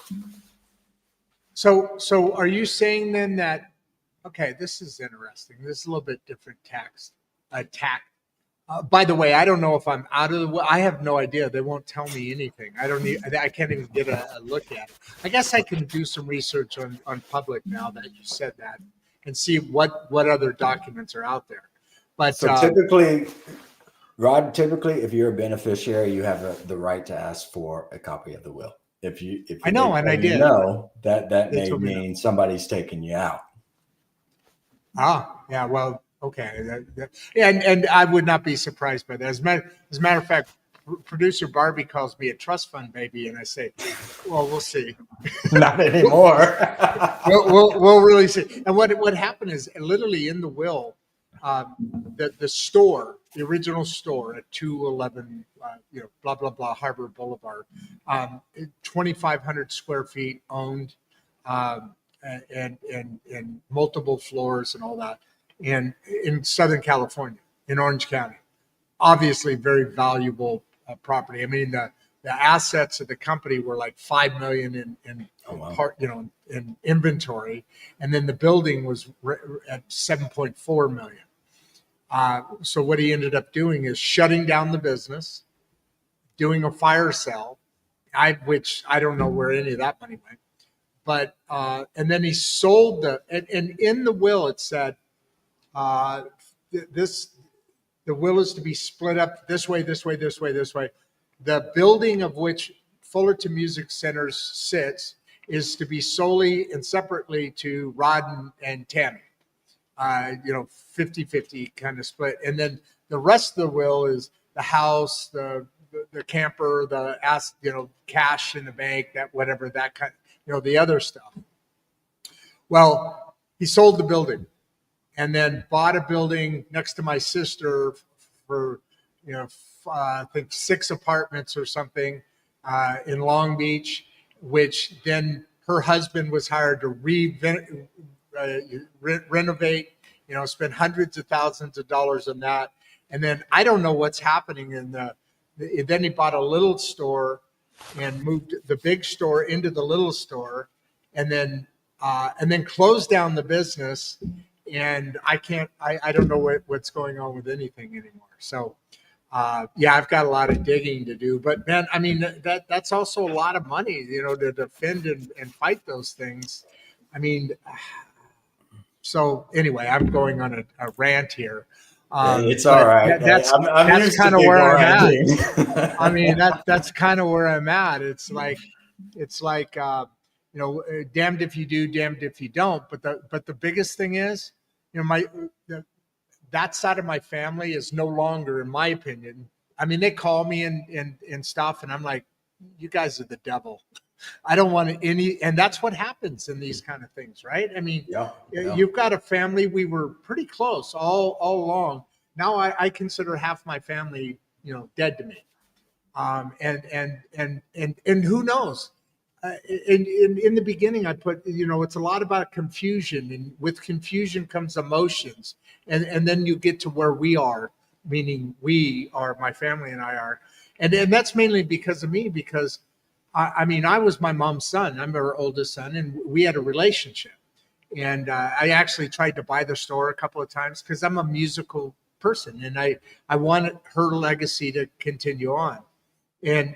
Speaker 1: So are you saying then that, okay, this is interesting. This is a little bit different tack. By the way, I don't know if I'm out of the way. I have no idea. They won't tell me anything. I can't even get a look at it. I guess I can do some research on public now that you said that and see what other documents are out there. But
Speaker 3: so typically, Rod, if you're a beneficiary, you have the right to ask for a copy of the will. If
Speaker 1: I know, and I did.
Speaker 3: No, that may mean somebody's taking you out.
Speaker 1: Ah, yeah. Well, okay. And I would not be surprised by that. As a matter of fact, producer Barbie calls me a trust fund baby, and I say, well, we'll see.
Speaker 3: Not anymore.
Speaker 1: we'll really see. And what happened is literally in the will, the store, the original store at 211, blah blah blah Harbor Boulevard, 2,500 square feet owned, and multiple floors and all that, and in Southern California, in Orange County, obviously very valuable property. I mean, the assets of the company were like $5 million in inventory, and then the building was at $7.4 million. So what he ended up doing is shutting down the business, doing a fire sale, which I don't know where any of that money went, but and then he sold and in the will it said the will is to be split up this way, this way, this way, this way. The building of which Fullerton Music Centers sits is to be solely and separately to Rod and Tammy. 50-50 kind of split. And then the rest of the will is the house, the camper, cash in the bank, that whatever, that kind, the other stuff. Well, he sold the building and then bought a building next to my sister for, I think 6 apartments or something in Long Beach, which then her husband was hired to renovate, spend hundreds of thousands of dollars on that. And then I don't know what's happening then he bought a little store and moved the big store into the little store and then closed down the business. And I don't know what's going on with anything anymore. So, I've got a lot of digging to do, but man, I mean, that's also a lot of money, to defend and fight those things. I mean, so anyway, I'm going on a rant here.
Speaker 3: It's all right.
Speaker 1: That's kind of where I'm at. I mean, that's kind of where I'm at. It's like, damned if you do, damned if you don't. But the biggest thing is, that side of my family is no longer, in my opinion. I mean, they call me and stuff, and I'm like, you guys are the devil. I don't want any, and that's what happens in these kind of things, right? I mean, you've got a family. We were pretty close all along. Now I consider half my family, dead to me. And who knows? In the beginning, I put, it's a lot about confusion, and with confusion comes emotions, and then you get to where we are, meaning we are, my family and I are, and that's mainly because of me, because I mean, I was my mom's son. I'm her oldest son, and we had a relationship. And I actually tried to buy the store a couple of times because I'm a musical person, and I wanted her legacy to continue on. And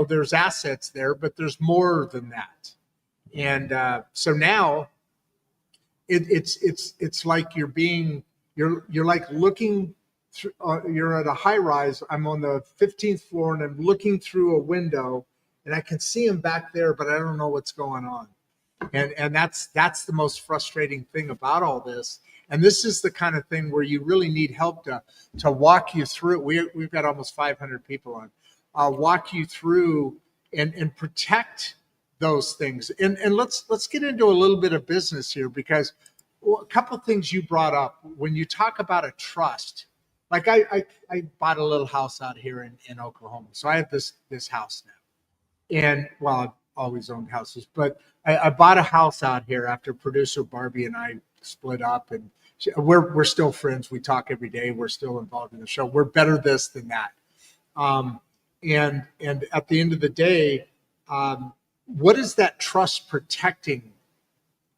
Speaker 1: there's assets there, but there's more than that. And so now it's like you're like looking through, you're at a high rise. I'm on the 15th floor, and I'm looking through a window. And I can see him back there, but I don't know what's going on. And that's the most frustrating thing about all this. And this is the kind of thing where you really need help to walk you through. We've got almost 500 people on. Walk you through and protect those things. And let's get into a little bit of business here, because a couple of things you brought up when you talk about a trust. Like I bought a little house out here in Oklahoma. So I have this house now. And well, I've always owned houses, but I bought a house out here after producer Barbie and I split up, and we're still friends. We talk every day. We're still involved in the show. We're better this than that. And at the end of the day, what is that trust protecting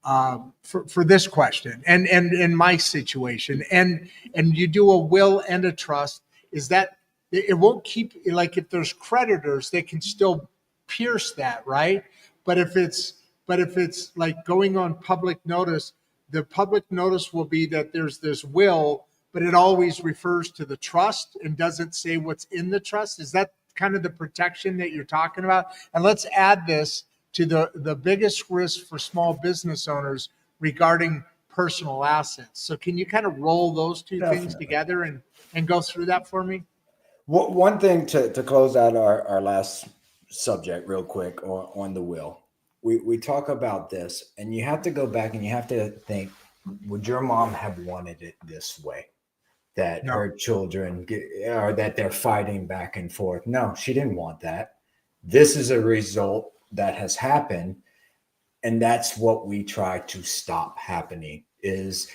Speaker 1: for this question and in my situation? And you do a will and a trust. Is that it won't keep, like, if there's creditors, they can still pierce that, right? But if it's like going on public notice, the public notice will be that there's this will, but it always refers to the trust and doesn't say what's in the trust. Is that kind of the protection that you're talking about? And let's add this to the biggest risk for small business owners regarding personal assets. So can you kind of roll those two things together and go through that for me?
Speaker 3: Well, one thing to close out our last subject real quick on the will. We talk about this, and you have to go back and you have to think, would your mom have wanted it this way? That
Speaker 1: No.
Speaker 3: her children or that they're fighting back and forth. No, she didn't want that. This is a result that has happened. And that's what we try to stop happening is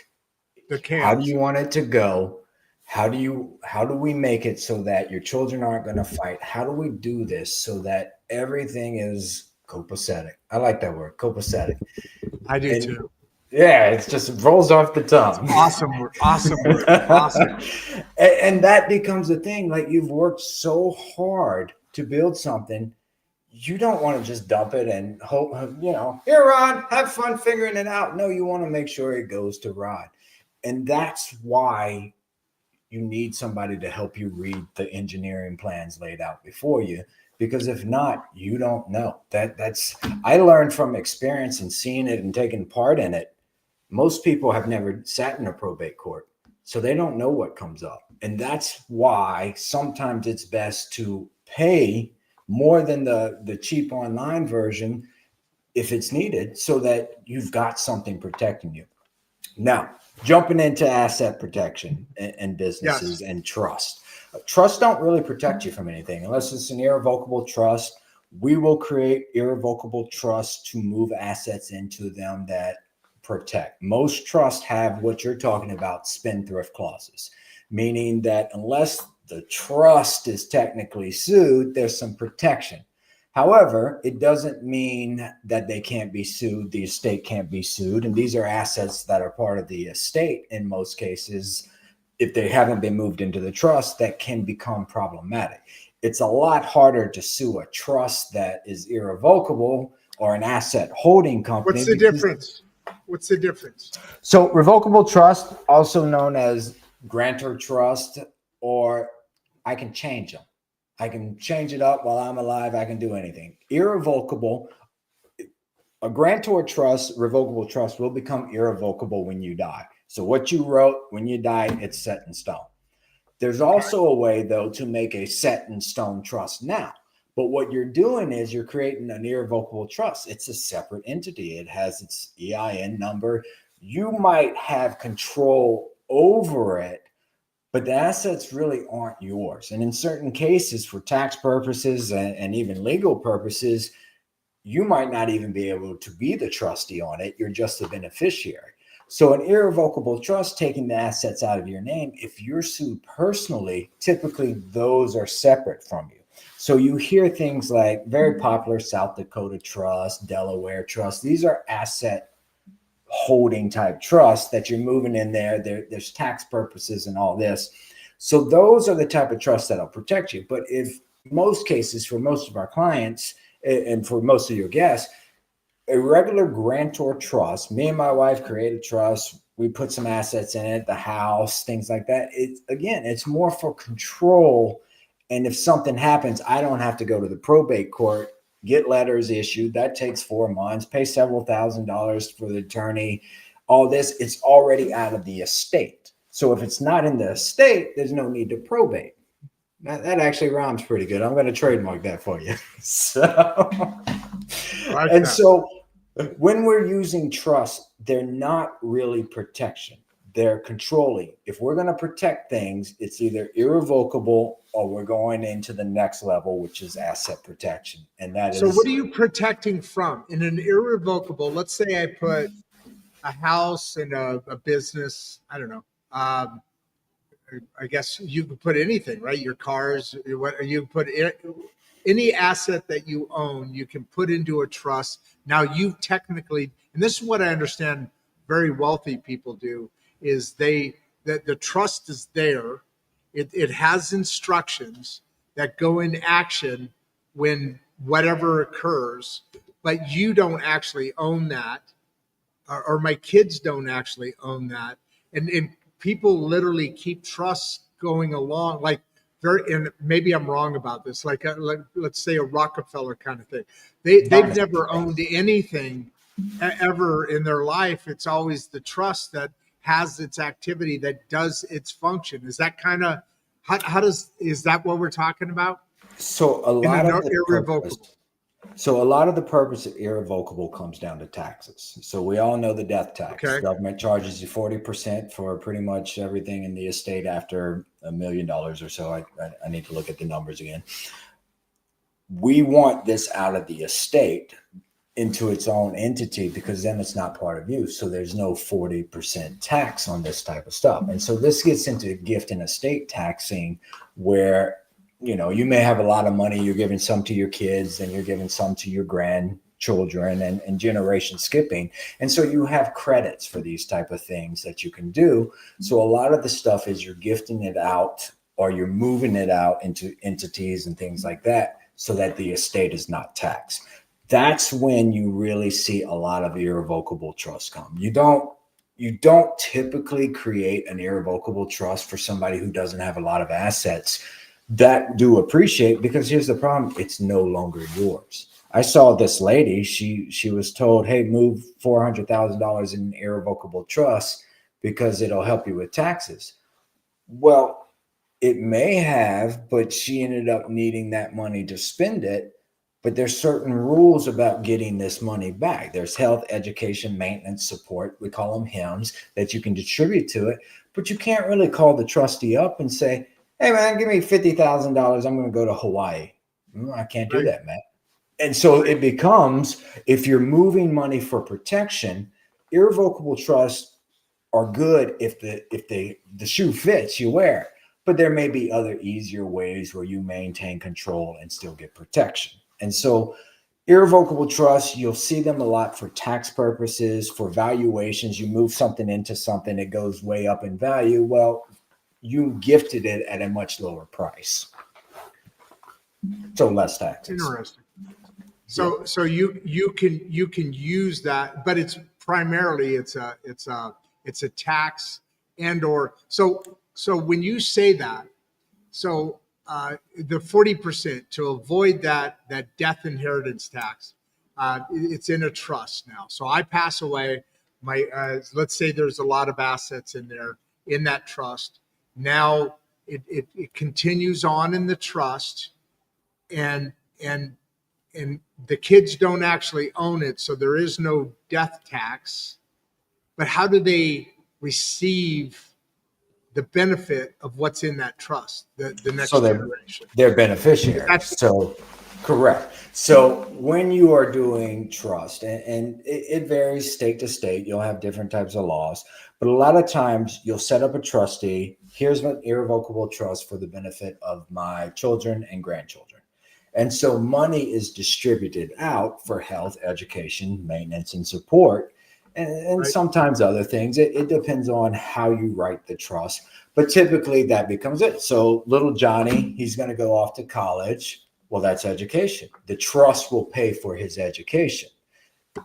Speaker 1: The chaos.
Speaker 3: how do you want it to go? How do we make it so that your children aren't going to fight? How do we do this so that everything is copacetic? I like that word, copacetic.
Speaker 1: I do too.
Speaker 3: Yeah, it just rolls off the tongue.
Speaker 1: Awesome word. Awesome word. Awesome.
Speaker 3: And that becomes a thing. Like, you've worked so hard to build something. You don't want to just dump it and hope, here, Rod, have fun figuring it out. No, you want to make sure it goes to Rod. And that's why you need somebody to help you read the engineering plans laid out before you. Because if not, you don't know. I learned from experience and seeing it and taking part in it. Most people have never sat in a probate court, so they don't know what comes up. And that's why sometimes it's best to pay more than the cheap online version if it's needed, so that you've got something protecting you. Now, jumping into asset protection and businesses and trust. Trusts don't really protect you from anything unless it's an irrevocable trust. We will create irrevocable trusts to move assets into them that protect. Most trusts have what you're talking about, spendthrift clauses, meaning that unless the trust is technically sued, there's some protection. However, it doesn't mean that they can't be sued. The estate can't be sued. And these are assets that are part of the estate in most cases. If they haven't been moved into the trust, that can become problematic. It's a lot harder to sue a trust that is irrevocable or an asset holding company.
Speaker 1: What's the difference? What's the difference?
Speaker 3: So revocable trust, also known as grantor trust, or I can change them. I can change it up while I'm alive. I can do anything. Irrevocable, a grantor trust, revocable trust will become irrevocable when you die. So what you wrote when you die, it's set in stone. There's also a way, though, to make a set in stone trust now. But what you're doing is you're creating an irrevocable trust. It's a separate entity. It has its EIN number. You might have control over it, but the assets really aren't yours. And in certain cases, for tax purposes and even legal purposes, you might not even be able to be the trustee on it. You're just a beneficiary. So an irrevocable trust, taking the assets out of your name, if you're sued personally, typically those are separate from you. So you hear things like very popular South Dakota Trust, Delaware Trust. These are asset holding type trusts that you're moving in there. There's tax purposes and all this. So those are the type of trusts that'll protect you. But if most cases, for most of our clients and for most of your guests, a regular grantor trust, me and my wife create a trust. We put some assets in it, the house, things like that. It's more for control. And if something happens, I don't have to go to the probate court, get letters issued. That takes 4 months, pay several $1,000s for the attorney. All this, it's already out of the estate. So if it's not in the estate, there's no need to probate. That actually rhymes pretty good. I'm going to trademark that for you. So
Speaker 1: like
Speaker 3: And
Speaker 1: that.
Speaker 3: so when we're using trust, they're not really protection. They're controlling. If we're going to protect things, it's either irrevocable or we're going into the next level, which is asset protection. And that
Speaker 1: So
Speaker 3: is,
Speaker 1: what are you protecting from? In an irrevocable, let's say I put a house and a business, I don't know. I guess you could put anything, right? Your cars, what you put any asset that you own, you can put into a trust. Now you technically, and this is what I understand very wealthy people do, is that the trust is there. It has instructions that go in action when whatever occurs, but you don't actually own that, or my kids don't actually own that. And people literally keep trusts going along, like very, and maybe I'm wrong about this, like let's say a Rockefeller kind of thing. They've never owned anything ever in their life. It's always the trust that has its activity, that does its function. Is that kind of is that what we're talking about?
Speaker 3: so a
Speaker 1: In
Speaker 3: lot
Speaker 1: an
Speaker 3: of the
Speaker 1: irrevocable.
Speaker 3: purpose. So a lot of the purpose of irrevocable comes down to taxes. So we all know the death tax.
Speaker 1: Okay.
Speaker 3: Government charges you 40% for pretty much everything in the estate after $1 million or so. I need to look at the numbers again. We want this out of the estate into its own entity because then it's not part of you. So there's no 40% tax on this type of stuff. And so this gets into gift and estate taxing where you may have a lot of money, you're giving some to your kids, and you're giving some to your grandchildren and generation skipping. And so you have credits for these type of things that you can do. So a lot of the stuff is you're gifting it out or you're moving it out into entities and things like that so that the estate is not taxed. That's when you really see a lot of irrevocable trust come. You don't typically create an irrevocable trust for somebody who doesn't have a lot of assets that do appreciate, because here's the problem, it's no longer yours. I saw this lady, she was told, hey, move $400,000 in irrevocable trust because it'll help you with taxes. Well, it may have, but she ended up needing that money to spend it. But there's certain rules about getting this money back. There's health, education, maintenance, support. We call them HIMs that you can distribute to it, but you can't really call the trustee up and say, hey man, give me $50,000. I'm going to go to Hawaii. I can't do that, man. And so it becomes, if you're moving money for protection, irrevocable trusts are good if the shoe fits, you wear it. But there may be other easier ways where you maintain control and still get protection. And so irrevocable trusts, you'll see them a lot for tax purposes, for valuations. You move something into something, it goes way up in value. Well, you gifted it at a much lower price, so less taxes.
Speaker 1: Interesting. So you can use that, but it's primarily it's a tax so when you say that, so the 40% to avoid that death inheritance tax, it's in a trust now. So I pass away, let's say there's a lot of assets in there in that trust. Now it continues on in the trust, and the kids don't actually own it, so there is no death tax. But how do they receive the benefit of what's in that trust, the next generation?
Speaker 3: They're beneficiaries. So correct. So when you are doing trust, and it varies state to state, you'll have different types of laws, but a lot of times you'll set up a trustee. Here's an irrevocable trust for the benefit of my children and grandchildren. And so money is distributed out for health, education, maintenance, and support. And right. Sometimes other things. It depends on how you write the trust. But typically that becomes it. So little Johnny, he's going to go off to college. Well, that's education. The trust will pay for his education.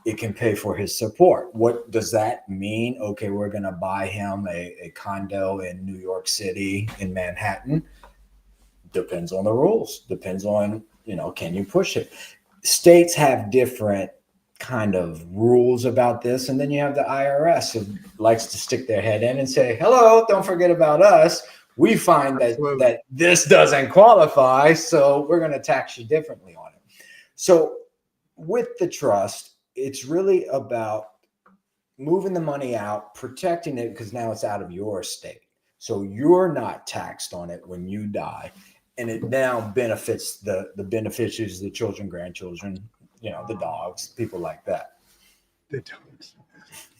Speaker 3: It can pay for his support. What does that mean? Okay, we're going to buy him a condo in New York City, in Manhattan. Depends on the rules. Depends on, can you push it? States have different kind of rules about this. And then you have the IRS who likes to stick their head in and say, hello, don't forget about us. We find that this doesn't qualify, so we're going to tax you differently on it. So with the trust, it's really about moving the money out, protecting it, because now it's out of your estate. So you're not taxed on it when you die. And it now benefits the beneficiaries, the children, grandchildren, the dogs, people like that.
Speaker 1: The dogs.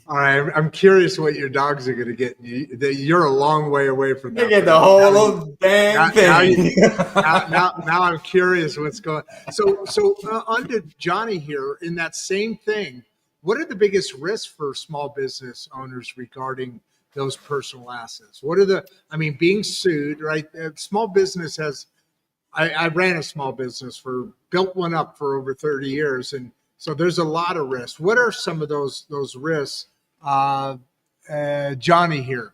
Speaker 1: All right, I'm curious what your dogs are going to get. You're a long way away from that.
Speaker 3: They get the whole damn thing.
Speaker 1: Now I'm curious what's going. So on to Johnny here. In that same thing, what are the biggest risks for small business owners regarding those personal assets? What are being sued, right? Small business has. I ran a small business built one up for over 30 years, and so there's a lot of risks. What are some of those risks? Johnny here.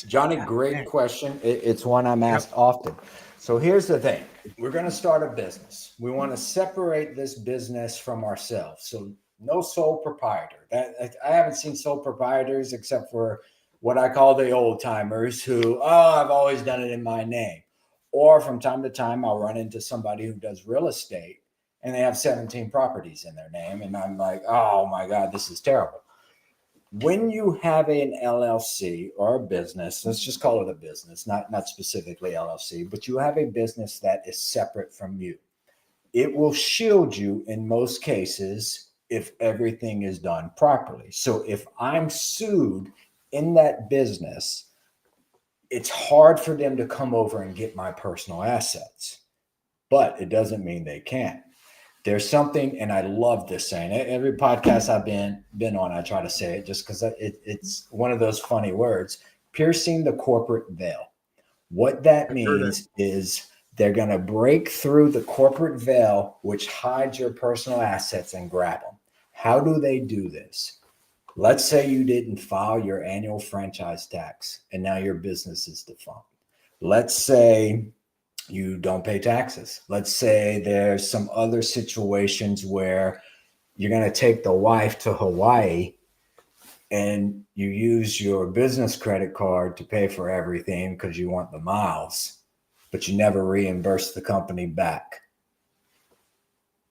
Speaker 3: Johnny, great question. It's one I'm asked often. So here's the thing. We're going to start a business. We want to separate this business from ourselves. So no sole proprietor. I haven't seen sole proprietors except for what I call the old timers who, I've always done it in my name. Or from time to time, I'll run into somebody who does real estate and they have 17 properties in their name. And I'm like, oh my God, this is terrible. When you have an LLC or a business, let's just call it a business, not specifically LLC, but you have a business that is separate from you. It will shield you in most cases if everything is done properly. So if I'm sued in that business, it's hard for them to come over and get my personal assets, but it doesn't mean they can't. There's something, and I love this saying. Every podcast I've been on, I try to say it just because it's one of those funny words, piercing the corporate veil. What that means is they're going to break through the corporate veil, which hides your personal assets, and grab them. How do they do this? Let's say you didn't file your annual franchise tax, and now your business is defunct. Let's say you don't pay taxes. Let's say there's some other situations where you're going to take the wife to Hawaii and you use your business credit card to pay for everything because you want the miles, but you never reimburse the company back.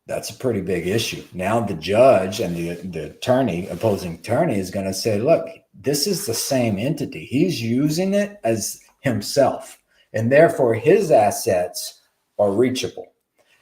Speaker 3: That's a pretty big issue. Now the judge and the attorney, opposing attorney, is going to say, look, this is the same entity. He's using it as himself, and therefore his assets are reachable.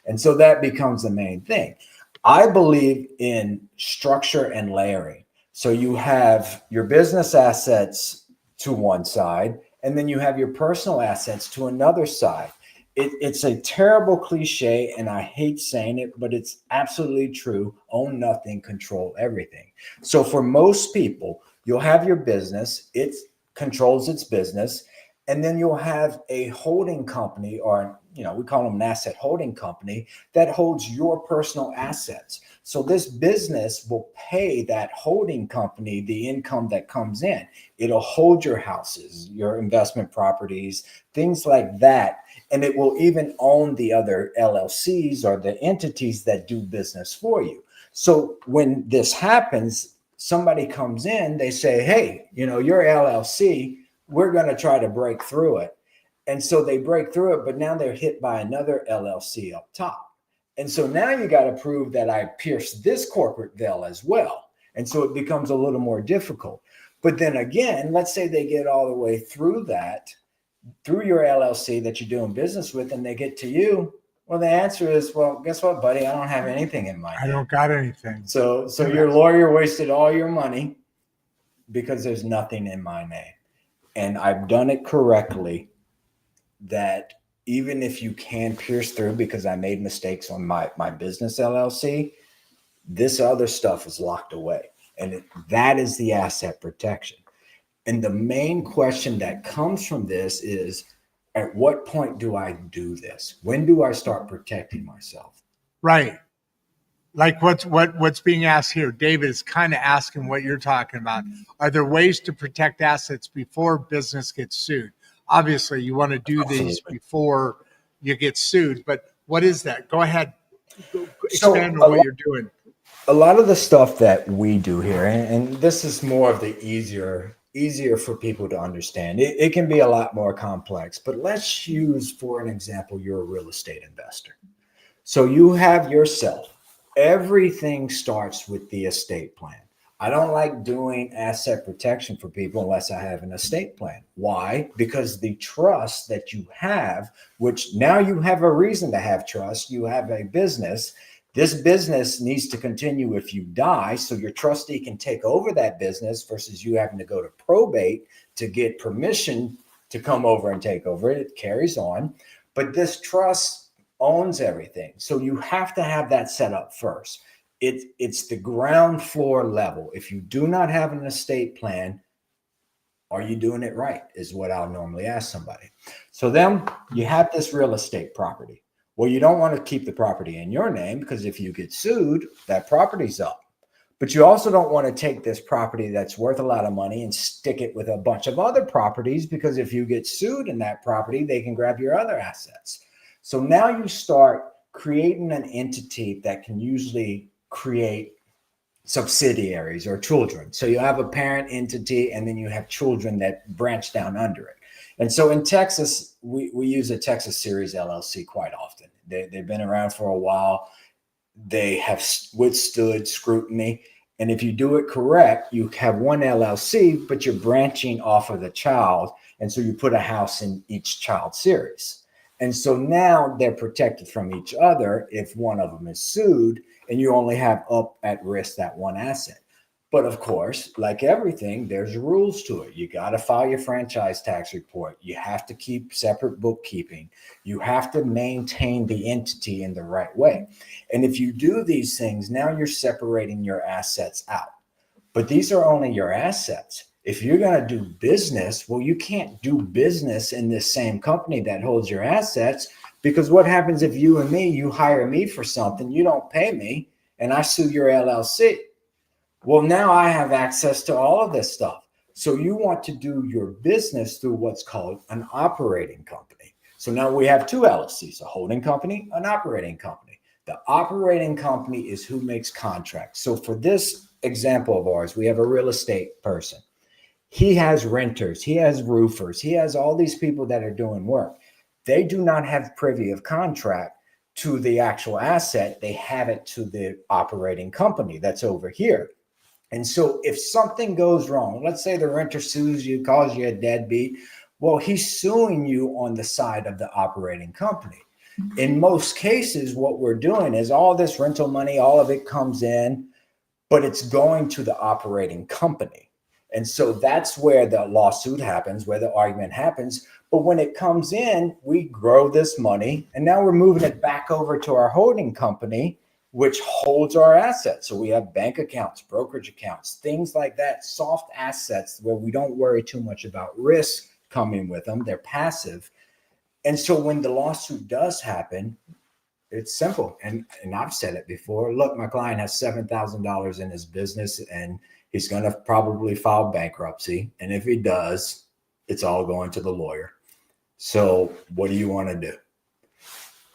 Speaker 3: And so that becomes the main thing. I believe in structure and layering. So you have your business assets to one side, and then you have your personal assets to another side. It's a terrible cliche, and I hate saying it, but it's absolutely true. Own nothing, control everything. So for most people, you'll have your business, it controls its business, and then you'll have a holding company, or we call them an asset holding company, that holds your personal assets. So this business will pay that holding company the income that comes in. It'll hold your houses, your investment properties, things like that. And it will even own the other LLCs or the entities that do business for you. So when this happens, somebody comes in, they say, hey, your LLC, we're going to try to break through it. And so they break through it, but now they're hit by another LLC up top. And so now you got to prove that I pierced this corporate veil as well. And so it becomes a little more difficult. But then again, let's say they get all the way through that, through your LLC that you're doing business with, and they get to you. Well, the answer is, well, guess what, buddy? I don't have anything in my name.
Speaker 1: I don't got anything.
Speaker 3: So your lawyer wasted all your money because there's nothing in my name. And I've done it correctly, that even if you can pierce through, because I made mistakes on my business LLC, this other stuff is locked away. And that is the asset protection. And the main question that comes from this is, at what point do I do this? When do I start protecting myself?
Speaker 1: Right. Like what's being asked here, David is kind of asking what you're talking about. Are there ways to protect assets before business gets sued? Obviously, you want to do these before you get sued, but what is that? Go ahead. Expand on what you're doing.
Speaker 3: A lot of the stuff that we do here, and this is more of the easier for people to understand. It can be a lot more complex, but let's use, for an example, you're a real estate investor. So you have yourself, Everything starts with the estate plan. I don't like doing asset protection for people unless I have an estate plan. Why? Because the trust that you have, which now you have a reason to have trust, you have a business. This business needs to continue if you die, so your trustee can take over that business versus you having to go to probate to get permission to come over and take over it. It carries on. But this trust owns everything. So you have to have that set up first. It's the ground floor level. If you do not have an estate plan, are you doing it right? Is what I'll normally ask somebody. So then you have this real estate property. Well, you don't want to keep the property in your name because if you get sued, that property's up. But you also don't want to take this property that's worth a lot of money and stick it with a bunch of other properties, because if you get sued in that property, they can grab your other assets. So now you start creating an entity that can usually create subsidiaries or children. So you have a parent entity and then you have children that branch down under it. And so in Texas, we use a Texas Series LLC quite often. They've been around for a while. They have withstood scrutiny. And if you do it correct, you have one LLC, but you're branching off of the child. And so you put a house in each child series. And so now they're protected from each other if one of them is sued, and you only have up at risk that one asset. But of course, like everything, there's rules to it. You got to file your franchise tax report. You have to keep separate bookkeeping. You have to maintain the entity in the right way. And if you do these things, now you're separating your assets out. But these are only your assets. If you're going to do business, well, you can't do business in this same company that holds your assets, because what happens if you and me, you hire me for something, you don't pay me, and I sue your LLC? Well, now I have access to all of this stuff. So you want to do your business through what's called an operating company. So now we have two LLCs, a holding company, an operating company. The operating company is who makes contracts. So for this example of ours, we have a real estate person. He has renters, he has roofers, he has all these people that are doing work. They do not have privy of contract to the actual asset. They have it to the operating company that's over here. And so if something goes wrong, let's say the renter sues you, calls you a deadbeat, well, he's suing you on the side of the operating company. In most cases, what we're doing is all this rental money, all of it comes in, but it's going to the operating company. And so that's where the lawsuit happens, where the argument happens. But when it comes in, we grow this money, and now we're moving it back over to our holding company, which holds our assets. So we have bank accounts, brokerage accounts, things like that, soft assets where we don't worry too much about risk coming with them. They're passive. And so when the lawsuit does happen, it's simple. And I've said it before. Look, my client has $7,000 in his business, and he's going to probably file bankruptcy. And if he does, it's all going to the lawyer. So what do you want to do?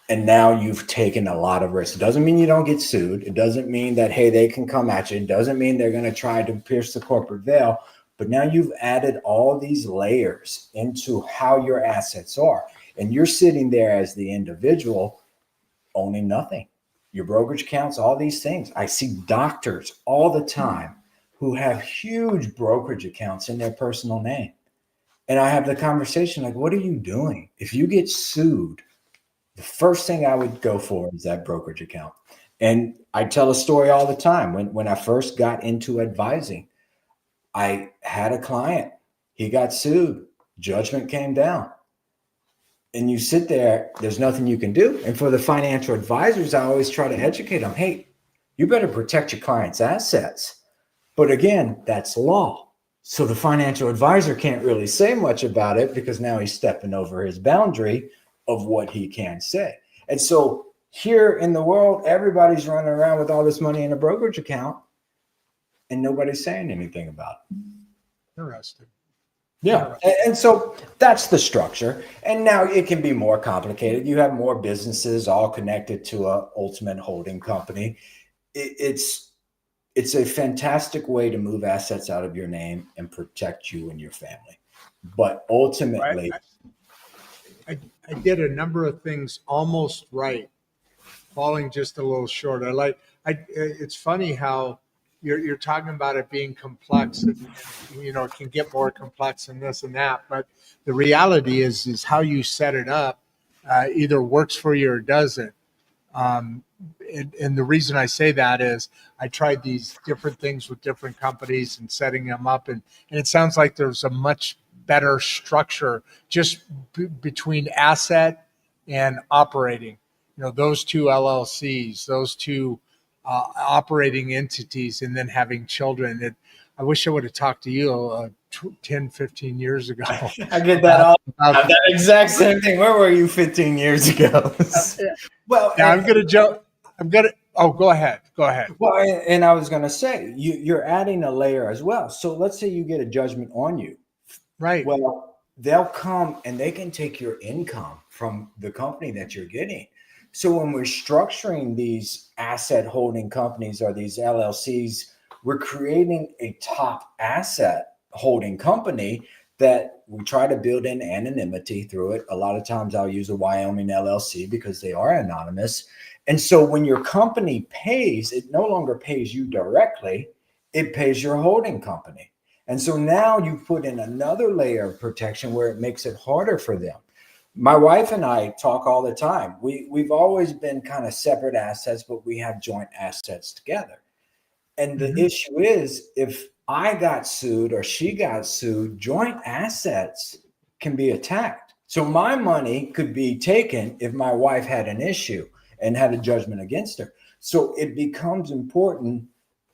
Speaker 3: And now you've taken a lot of risk. It doesn't mean you don't get sued. It doesn't mean that, hey, they can come at you. It doesn't mean they're going to try to pierce the corporate veil. But now you've added all these layers into how your assets are. And you're sitting there as the individual owning nothing. Your brokerage accounts, all these things. I see doctors all the time who have huge brokerage accounts in their personal name. And I have the conversation like, what are you doing? If you get sued, the first thing I would go for is that brokerage account. And I tell a story all the time. When I first got into advising, I had a client. He got sued. Judgment came down. And you sit there, there's nothing you can do. And for the financial advisors, I always try to educate them. Hey, you better protect your client's assets. But again, that's law. So the financial advisor can't really say much about it because now he's stepping over his boundary of what he can say. And so here in the world, everybody's running around with all this money in a brokerage account and nobody's saying anything about it.
Speaker 1: Interesting.
Speaker 3: Yeah. And so that's the structure. And now it can be more complicated. You have more businesses all connected to a ultimate holding company. It's a fantastic way to move assets out of your name and protect you and your family. But ultimately,
Speaker 1: I did a number of things almost right, falling just a little short. I It's funny how you're talking about it being complex, and it can get more complex and this and that. But the reality is how you set it up either works for you or doesn't. Um, and the reason I say that is I tried these different things with different companies and setting them up, and it sounds like there's a much better structure just between asset and operating. Those two LLCs, those two operating entities, and then having children. I wish I would have talked to you 10, 15 years ago.
Speaker 3: I get that all that exact same thing. Where were you 15 years ago? Well,
Speaker 1: yeah, I'm going to joke. Oh, go ahead. Go ahead.
Speaker 3: Well, and I was going to say, you're adding a layer as well. So let's say you get a judgment on you.
Speaker 1: Right.
Speaker 3: Well, they'll come and they can take your income from the company that you're getting. So when we're structuring these asset holding companies or these LLCs, we're creating a top asset holding company that we try to build in anonymity through it. A lot of times I'll use a Wyoming LLC because they are anonymous. And so when your company pays, it no longer pays you directly, it pays your holding company. And so now you put in another layer of protection where it makes it harder for them. My wife and I talk all the time. We've always been kind of separate assets, but we have joint assets together. And the issue is if I got sued or she got sued, joint assets can be attacked. So my money could be taken if my wife had an issue and had a judgment against her. So it becomes important.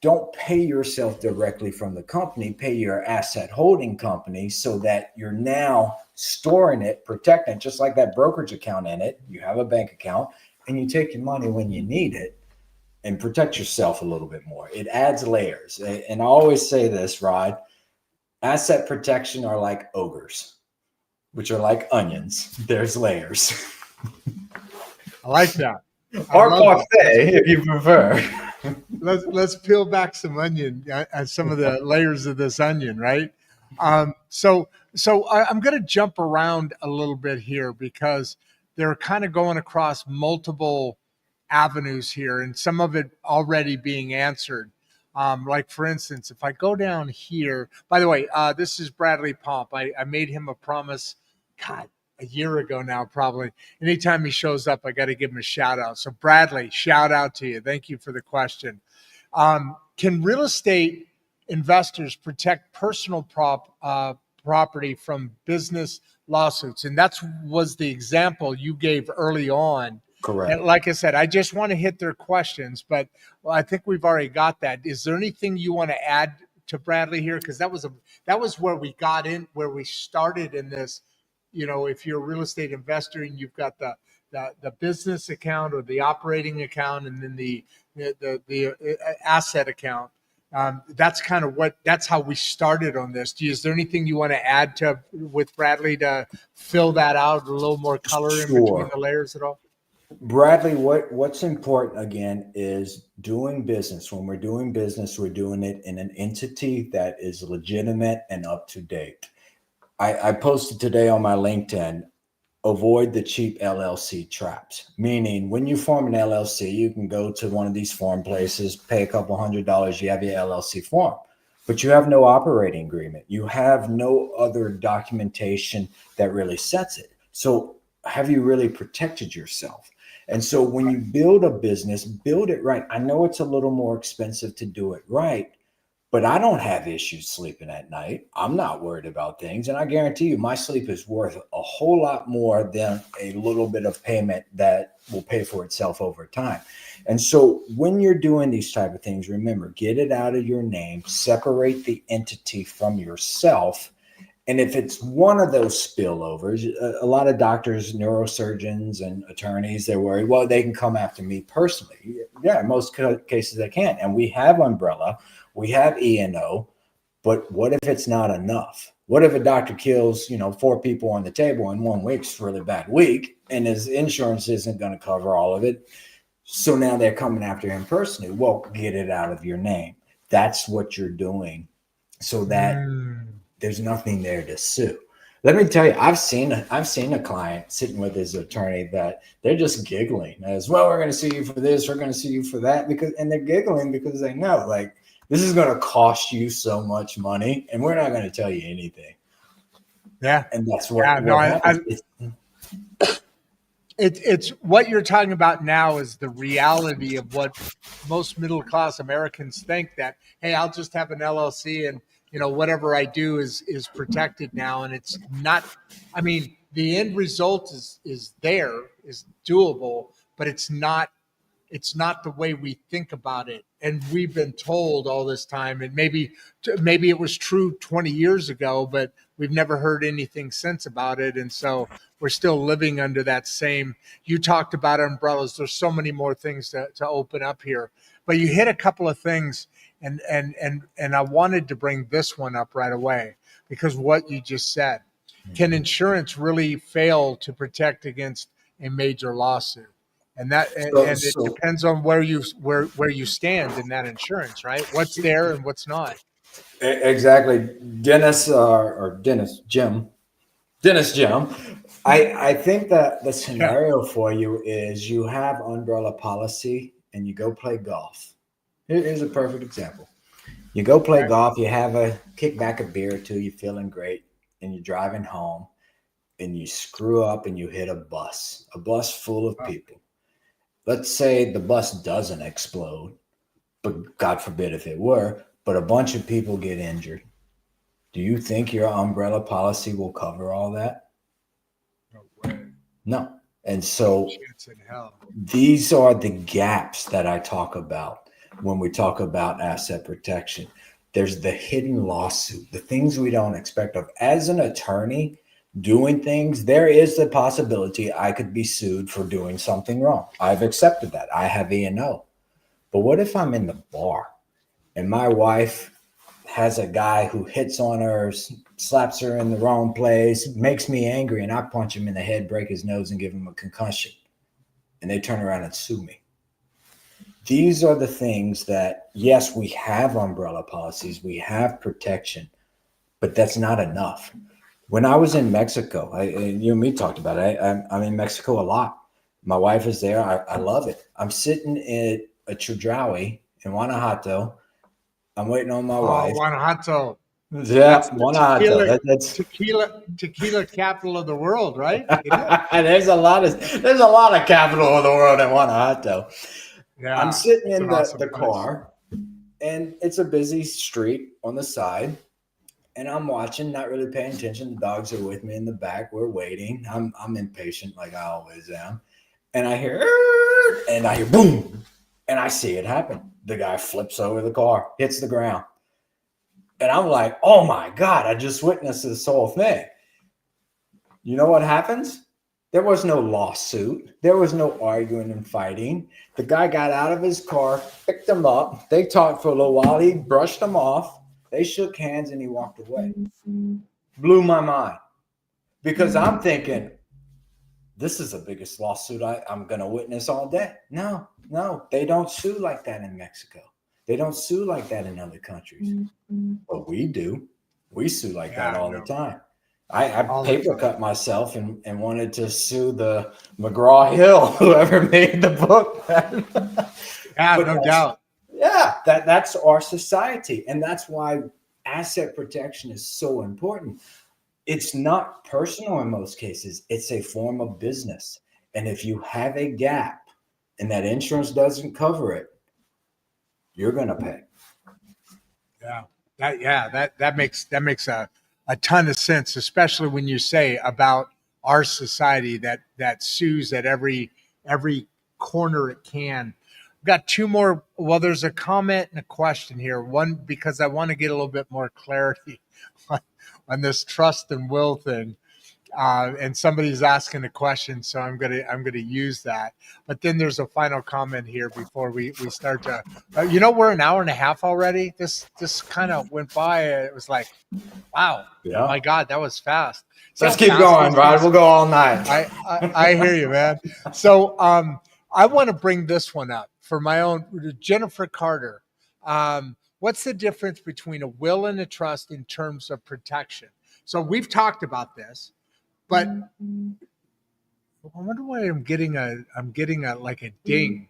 Speaker 3: Don't pay yourself directly from the company, pay your asset holding company so that you're now storing it, protecting it, just like that brokerage account in it. You have a bank account and you take your money when you need it and protect yourself a little bit more. It adds layers. And I always say this, Rod, asset protection are like ogres, which are like onions. There's layers.
Speaker 1: I like that.
Speaker 3: Or parfait, if you prefer.
Speaker 1: Let's peel back some onion, some of the layers of this onion, right? So I'm going to jump around a little bit here because they're kind of going across multiple avenues here, and some of it already being answered. Like for instance, if I go down here, by the way, this is Bradley Pomp. I made him a promise, God, a year ago now, probably. Anytime he shows up, I got to give him a shout out. So Bradley, shout out to you. Thank you for the question. Can real estate investors protect personal property from business lawsuits? And that was the example you gave early on.
Speaker 3: Correct.
Speaker 1: And like I said, I just want to hit their questions, but I think we've already got that. Is there anything you want to add to Bradley here? Because that was where we got in, where we started in this. If you're a real estate investor and you've got the business account or the operating account and then the asset account, that's how we started on this. Is there anything you want to add with Bradley to fill that out, a little more color in between the layers at all?
Speaker 3: Bradley, what's important again is doing business. When we're doing business, we're doing it in an entity that is legitimate and up to date. I posted today on my LinkedIn, avoid the cheap LLC traps. Meaning when you form an LLC, you can go to one of these form places, pay a couple $100, you have your LLC form, but you have no operating agreement. You have no other documentation that really sets it. So have you really protected yourself? And so when you build a business, build it right. I know it's a little more expensive to do it right, but I don't have issues sleeping at night. I'm not worried about things. And I guarantee you my sleep is worth a whole lot more than a little bit of payment that will pay for itself over time. And so when you're doing these type of things, remember, get it out of your name, separate the entity from yourself. And if it's one of those spillovers, a lot of doctors, neurosurgeons, and attorneys, they're worried, well, they can come after me personally. Yeah, in most cases they can. And we have umbrella, we have E&O, but what if it's not enough? What if a doctor kills, 4 people on the table in 1 week? It's a really bad week, and his insurance isn't going to cover all of it. So now they're coming after him personally. Well, get it out of your name. That's what you're doing so that there's nothing there to sue. Let me tell you, I've seen a client sitting with his attorney that they're just giggling as well. We're going to sue you for this. We're going to sue you for that and they're giggling because they know like this is going to cost you so much money, and we're not going to tell you anything.
Speaker 2: Yeah,
Speaker 3: and that's what happens.
Speaker 1: It's what you're talking about now is the reality of what most middle class Americans think, that, hey, I'll just have an LLC and whatever I do is protected now. And it's not. I mean, the end result is doable, but it's not the way we think about it. And we've been told all this time, and maybe it was true 20 years ago, but we've never heard anything since about it. And so we're still living under that same. You talked about umbrellas. There's so many more things to open up here, but you hit a couple of things, and I wanted to bring this one up right away, because what you just said. Can insurance really fail to protect against a major lawsuit? And it depends on where you stand in that insurance, right? What's there and what's not.
Speaker 3: Exactly. Dennis Jim. I think that the scenario for you is you have umbrella policy and you go play golf. Here's a perfect example. You go play golf, you have a kick back a beer or two, you're feeling great, and you're driving home and you screw up and you hit a bus full of people. Let's say the bus doesn't explode, but God forbid if it were, but a bunch of people get injured. Do you think your umbrella policy will cover all that?
Speaker 1: No way.
Speaker 3: No. And so
Speaker 1: Chance in hell.
Speaker 3: These are the gaps that I talk about when we talk about asset protection. There's the hidden lawsuit, the things we don't expect of. As an attorney doing things, there is the possibility I could be sued for doing something wrong. I've accepted that. I have E&O. But what if I'm in the bar and my wife has a guy who hits on her, slaps her in the wrong place, makes me angry, and I punch him in the head, break his nose, and give him a concussion, and they turn around and sue me? These are the things that, yes, we have umbrella policies, we have protection, but that's not enough. When I was in Mexico, you and me talked about it. I'm in Mexico a lot. My wife is there. I love it. I'm sitting at a Chedraui in Guanajuato. I'm waiting on my wife.
Speaker 1: Guanajuato.
Speaker 3: Yeah, Guanajuato. That's
Speaker 1: tequila capital of the world, right?
Speaker 3: There's a lot of capital of the world in Guanajuato.
Speaker 1: Yeah,
Speaker 3: I'm sitting in the car, and it's a busy street on the side. And I'm watching, not really paying attention. The dogs are with me in the back. We're waiting. I'm impatient like I always am. And I hear boom. And I see it happen. The guy flips over the car, hits the ground. And I'm like, oh my God, I just witnessed this whole thing. You know what happens? There was no lawsuit. There was no arguing and fighting. The guy got out of his car, picked him up. They talked for a little while. He brushed him off. They shook hands and he walked away. Blew my mind, because I'm thinking, this is the biggest lawsuit I'm going to witness all day. No, they don't sue like that in Mexico. They don't sue like that in other countries. But we do. We sue like that all the time. I paper cut myself and wanted to sue the McGraw-Hill, whoever made the book.
Speaker 1: Yeah, no doubt.
Speaker 3: Yeah, that's our society. And that's why asset protection is so important. It's not personal in most cases. It's a form of business. And if you have a gap and that insurance doesn't cover it, you're going to pay.
Speaker 1: That makes a ton of sense, especially when you say about our society that sues at every corner it can. Got two more. Well, there's a comment and a question here. One, because I want to get a little bit more clarity on this trust and will thing. And somebody's asking a question, so I'm gonna use that. But then there's a final comment here before we start to. We're an hour and a half already. This kind of went by. It was like, wow, yeah. My God, that was fast.
Speaker 3: Let's keep going, Rod. We'll go all night.
Speaker 1: I hear you, man. So I want to bring this one up for my own. Jennifer Carter. What's the difference between a will and a trust in terms of protection? So we've talked about this, but I wonder why I'm getting a like a ding.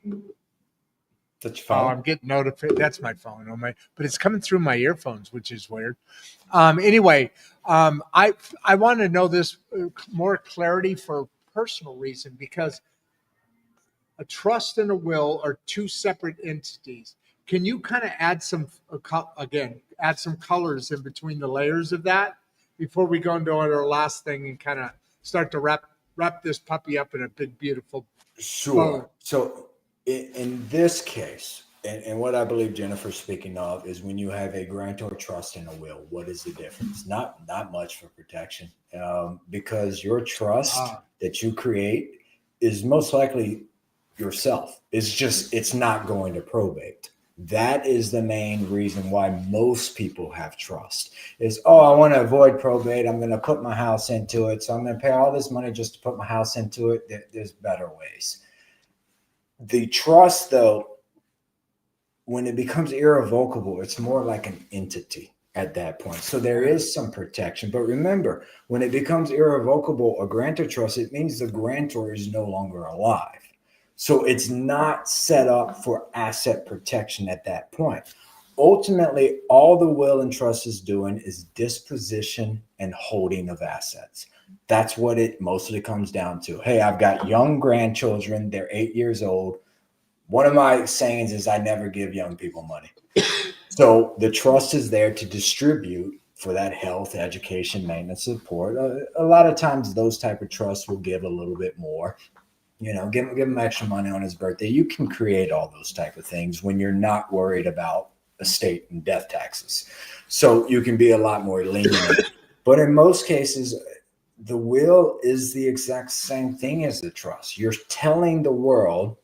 Speaker 3: That's your
Speaker 1: Oh,
Speaker 3: phone.
Speaker 1: I'm getting notified. That's my phone on my, but it's coming through my earphones, which is weird. Anyway, I want to know this more clarity for personal reason, because a trust and a will are two separate entities. Can you kind of add some add some colors in between the layers of that before we go into our last thing and kind of start to wrap this puppy up in a big beautiful
Speaker 3: Sure.
Speaker 1: bow?
Speaker 3: So in this case, and what I believe Jennifer's speaking of is when you have a grantor trust and a will, what is the difference? Not much for protection, because your trust that you create is most likely yourself. It's not going to probate. That is the main reason why most people have trust is, oh, I want to avoid probate. I'm going to put my house into it. So I'm going to pay all this money just to put my house into it. There's better ways. The trust, though, when it becomes irrevocable, it's more like an entity at that point. So there is some protection. But remember, when it becomes irrevocable, a grantor trust, it means the grantor is no longer alive. So it's not set up for asset protection at that point. Ultimately, all the will and trust is doing is disposition and holding of assets. That's what it mostly comes down to. Hey, I've got young grandchildren. They're 8 years old. One of my sayings is I never give young people money. So the trust is there to distribute for that health, education, maintenance, support. A lot of times those type of trusts will give a little bit more. Give him extra money on his birthday. You can create all those type of things when you're not worried about estate and death taxes. So you can be a lot more lenient. But in most cases, the will is the exact same thing as the trust. You're telling the world,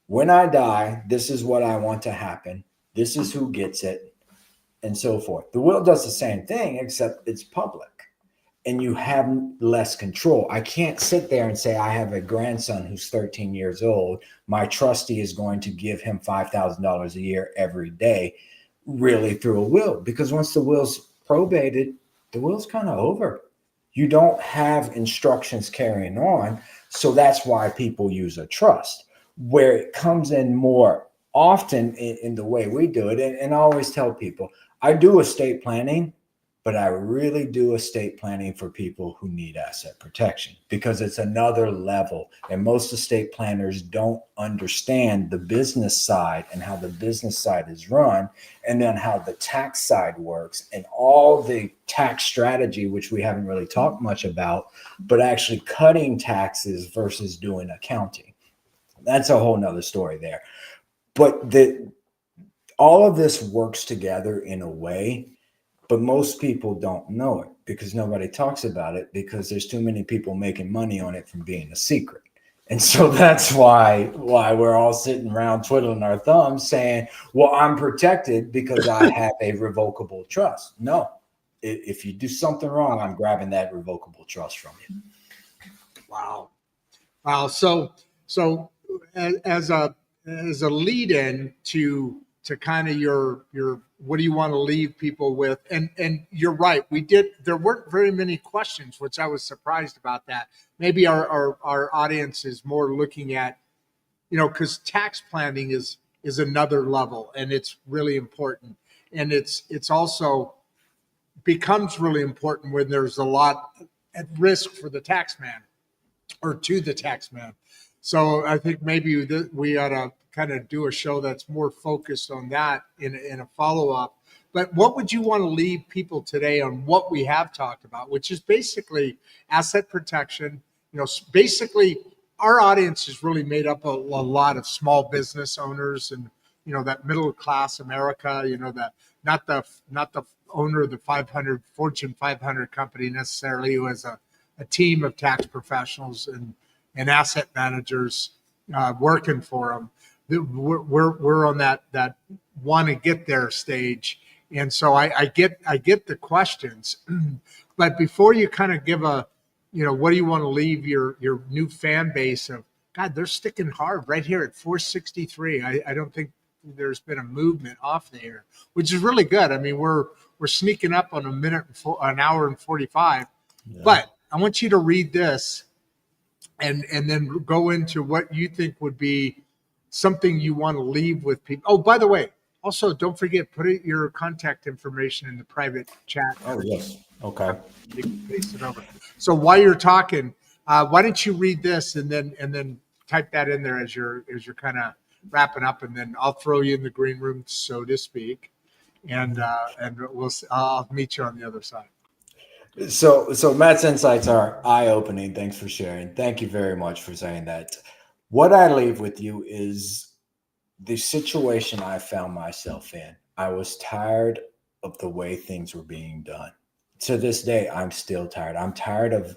Speaker 3: when I die, this is what I want to happen. This is who gets it, and so forth. The will does the same thing, except it's public. And you have less control. I can't sit there and say, I have a grandson who's 13 years old. My trustee is going to give him $5,000 a year every day, really through a will. Because once the will's probated, the will's kind of over. You don't have instructions carrying on. So that's why people use a trust. Where it comes in more often in the way we do it, and I always tell people, I do estate planning, but I really do estate planning for people who need asset protection because it's another level. And most estate planners don't understand the business side and how the business side is run, and then how the tax side works and all the tax strategy, which we haven't really talked much about, but actually cutting taxes versus doing accounting. That's a whole nother story there. But all of this works together in a way. But most people don't know it because nobody talks about it because there's too many people making money on it from being a secret. And so that's why we're all sitting around twiddling our thumbs saying, well, I'm protected because I have a revocable trust. No, if you do something wrong, I'm grabbing that revocable trust from you.
Speaker 1: Wow. So as a lead in to kind of your what do you want to leave people with, and you're right, there weren't very many questions, which I was surprised about. That maybe our audience is more looking at, because tax planning is another level, and it's really important, and it's also becomes really important when there's a lot at risk for the tax man or to the tax man. So I think maybe we ought to kind of do a show that's more focused on that in a follow-up. But what would you want to leave people today on what we have talked about, which is basically asset protection? Basically our audience is really made up of a lot of small business owners and, that middle class America, that not the owner of the Fortune 500 company necessarily, who has a team of tax professionals and asset managers working for them. We're on that want to get there stage, and so I get the questions. But before you kind of give what do you want to leave your new fan base of? God, they're sticking hard right here at 463. I don't think there's been a movement off the air, which is really good. I mean, we're sneaking up on an hour and 45. Yeah. But I want you to read this and then go into what you think would be something you want to leave with people. Oh, by the way, also don't forget, put your contact information in the private chat.
Speaker 3: Oh, yes. Okay.
Speaker 1: You can paste it over. So while you're talking, why don't you read this and then type that in there as you're kind of wrapping up, and then I'll throw you in the green room, so to speak, and I'll meet you on the other side.
Speaker 3: So Matt's insights are eye-opening. Thanks for sharing. Thank you very much for saying that. What I leave with you is the situation I found myself in. I was tired of the way things were being done. To this day, I'm still tired. I'm tired of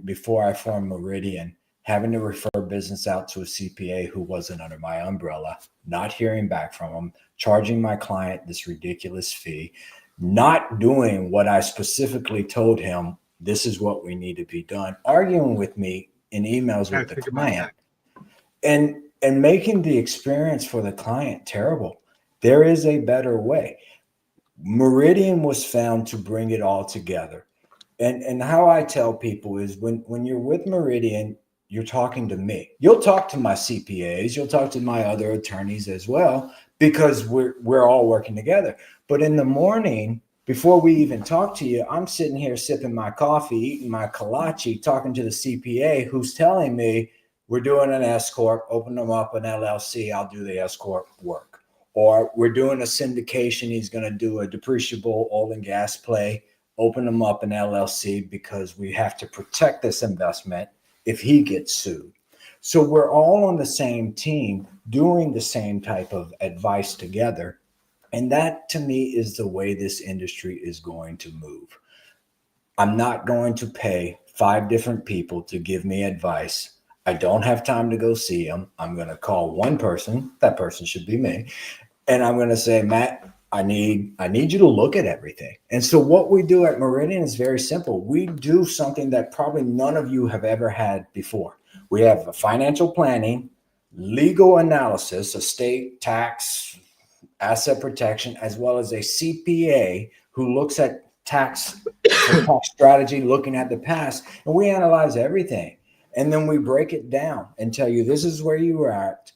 Speaker 3: before I formed Meridian, having to refer business out to a CPA who wasn't under my umbrella, not hearing back from him, charging my client this ridiculous fee, not doing what I specifically told him, this is what we need to be done, arguing with me in emails with the client, and making the experience for the client terrible. There is a better way. Meridian was found to bring it all together. And how I tell people is when you're with Meridian, you're talking to me. You'll talk to my CPAs, you'll talk to my other attorneys as well, because we're all working together. But in the morning, before we even talk to you, I'm sitting here sipping my coffee, eating my kolache, talking to the CPA who's telling me we're doing an S corp, open them up an LLC, I'll do the S corp work. Or we're doing a syndication, he's going to do a depreciable oil and gas play, open them up an LLC because we have to protect this investment if he gets sued. So we're all on the same team doing the same type of advice together. And that to me is the way this industry is going to move. I'm not going to pay 5 different people to give me advice. I don't have time to go see them. I'm going to call one person. That person should be me. And I'm going to say, Matt, I need you to look at everything. And so what we do at Meridian is very simple. We do something that probably none of you have ever had before. We have a financial planning, legal analysis, estate tax, asset protection, as well as a CPA who looks at tax strategy, looking at the past, and we analyze everything. And then we break it down and tell you, this is where you are at.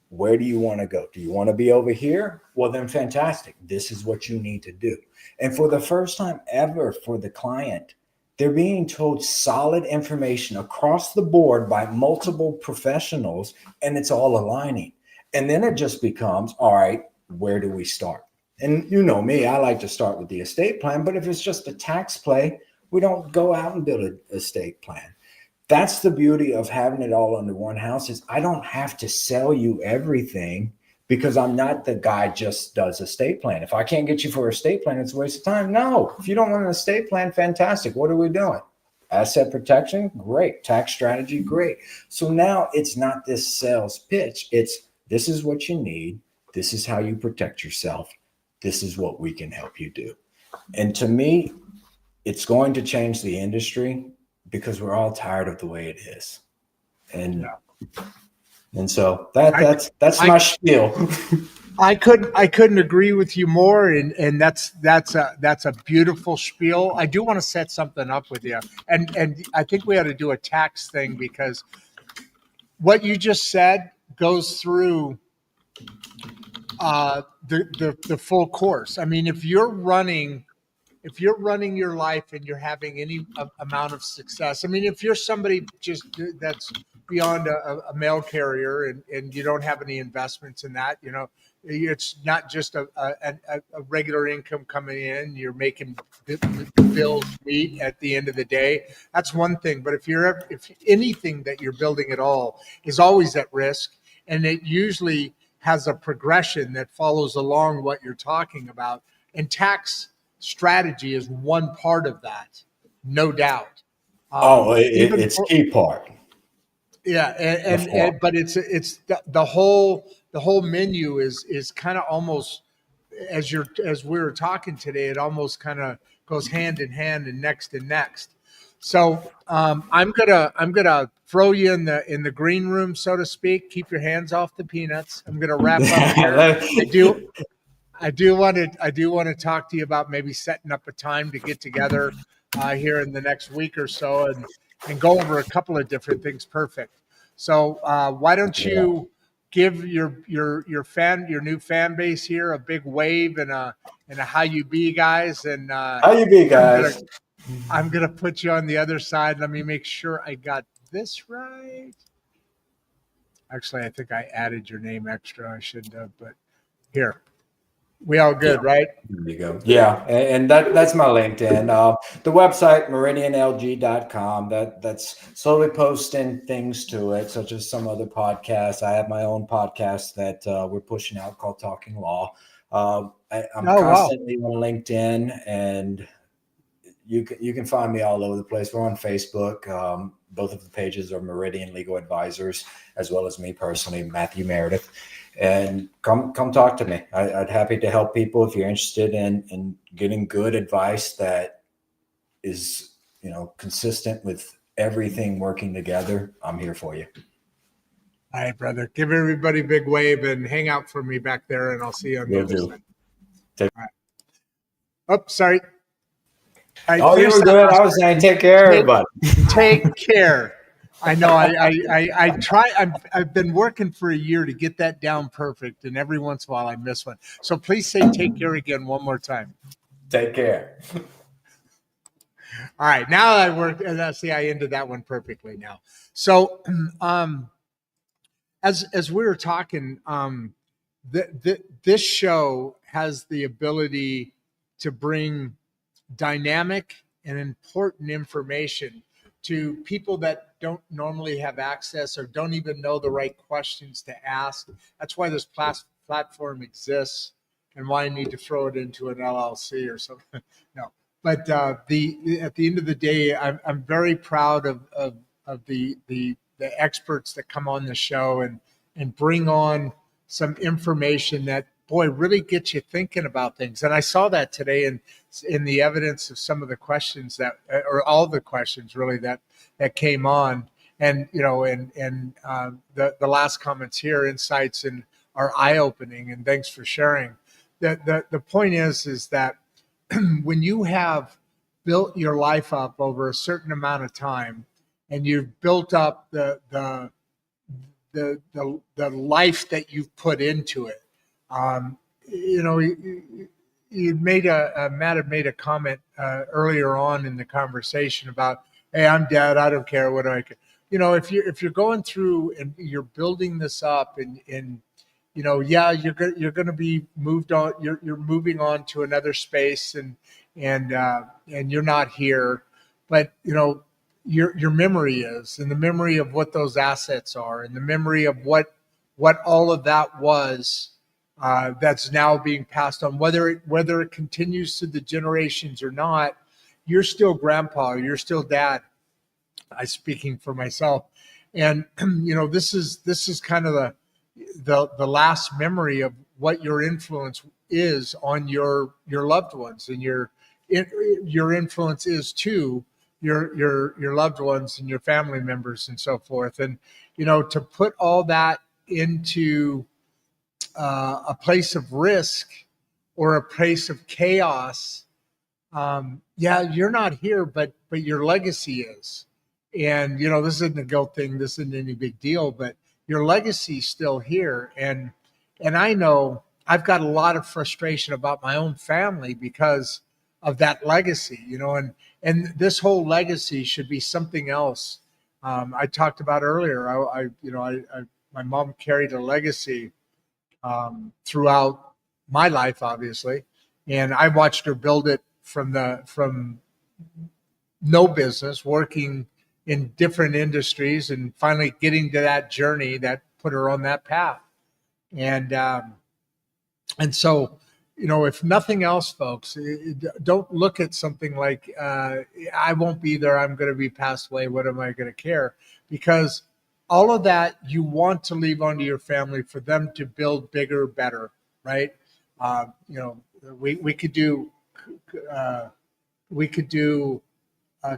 Speaker 3: Where do you want to go? Do you want to be over here? Well, then fantastic. This is what you need to do. And for the first time ever for the client, they're being told solid information across the board by multiple professionals, and it's all aligning. And then it just becomes, all right, where do we start? And you know me, I like to start with the estate plan, but if it's just a tax play, we don't go out and build an estate plan. That's the beauty of having it all under one house, is I don't have to sell you everything, because I'm not the guy just does estate plan. If I can't get you for estate plan, it's a waste of time. No, if you don't want an estate plan, fantastic. What are we doing? Asset protection, great. Tax strategy, great. So now it's not this sales pitch. It's, this is what you need. This is how you protect yourself. This is what we can help you do. And to me, it's going to change the industry, because we're all tired of the way it is. And so that's my spiel.
Speaker 1: I couldn't agree with you more, and that's a beautiful spiel. I do want to set something up with you, and I think we ought to do a tax thing, because what you just said goes through the full course. I mean, if you're running your life and you're having any amount of success, I mean, if you're somebody just that's beyond a mail carrier and you don't have any investments in that, you know, it's not just a regular income coming in, you're making the bills meet at the end of the day. That's one thing. But if anything that you're building at all is always at risk, and it usually has a progression that follows along what you're talking about, and tax strategy is one part of that, no doubt.
Speaker 3: It's key part.
Speaker 1: Yeah, and but it's the whole menu is kind of almost, as we were talking today, it almost kind of goes hand in hand and next. So I'm gonna throw you in the green room, so to speak. Keep your hands off the peanuts. I'm going to wrap up here. I do want to talk to you about maybe setting up a time to get together here in the next week or so and go over a couple of different things. Perfect. So why don't you give your new fan base here a big wave and a how you be, guys, and
Speaker 3: How you be, guys?
Speaker 1: I'm gonna put you on the other side. Let me make sure I got this right. Actually, I think I added your name extra. I shouldn't have, but here. We all good, right?
Speaker 3: There you go. Yeah, and that's my LinkedIn. The website, meridianlg.com. That's slowly posting things to it, such as some other podcasts. I have my own podcast that we're pushing out called Talking Law. I'm constantly on LinkedIn, and you can find me all over the place. We're on Facebook. Both of the pages are Meridian Legal Advisors, as well as me personally, Matthew Meredith. And come talk to me. I'd happy to help people if you're interested in getting good advice that is, consistent with everything working together. I'm here for you.
Speaker 1: All right, brother. Give everybody a big wave and hang out for me back there, and I'll see you on the other side. All right. Oh, sorry.
Speaker 3: You were good. I was saying take care, everybody.
Speaker 1: Take care. I know. I try. I've been working for a year to get that down perfect, and every once in a while I miss one. So please say "take care" again one more time.
Speaker 3: Take care.
Speaker 1: All right. Now I work, and I ended that one perfectly now. So, as we were talking, this show has the ability to bring dynamic and important information to people that don't normally have access or don't even know the right questions to ask. That's why this platform exists and why I need to throw it into an LLC or something. No, but at the end of the day, I'm very proud of the experts that come on the show and bring on some information that, boy, really gets you thinking about things. And I saw that today in the evidence of some of the questions or all the questions really that came on. And, the last comments here, insights and are eye-opening, and thanks for sharing. The point is that when you have built your life up over a certain amount of time and you've built up the life that you've put into it, Matt had made a comment earlier on in the conversation about, hey, I'm dead. I don't care what I can. If you're going through and you're building this up and you're going to be moved on. You're moving on to another space and you're not here, but your memory is, and the memory of what those assets are, and the memory of what all of that was. That's now being passed on, whether it continues to the generations or not. You're still grandpa, you're still dad. I'm speaking for myself, and this is kind of the last memory of what your influence is on your loved ones, and your influence is to your loved ones and your family members and so forth. And to put all that into a place of risk or a place of chaos, you're not here, but your legacy is. And this isn't a guilt thing, this isn't any big deal, but your legacy is still here. And I know I've got a lot of frustration about my own family because of that legacy, and this whole legacy should be something else. I talked about earlier. My mom carried a legacy throughout my life, obviously, and I watched her build it from no business, working in different industries, and finally getting to that journey that put her on that path. And so, if nothing else, folks, don't look at something like I won't be there. I'm going to be passed away. What am I going to care? Because all of that you want to leave onto your family for them to build bigger, better, right? We could do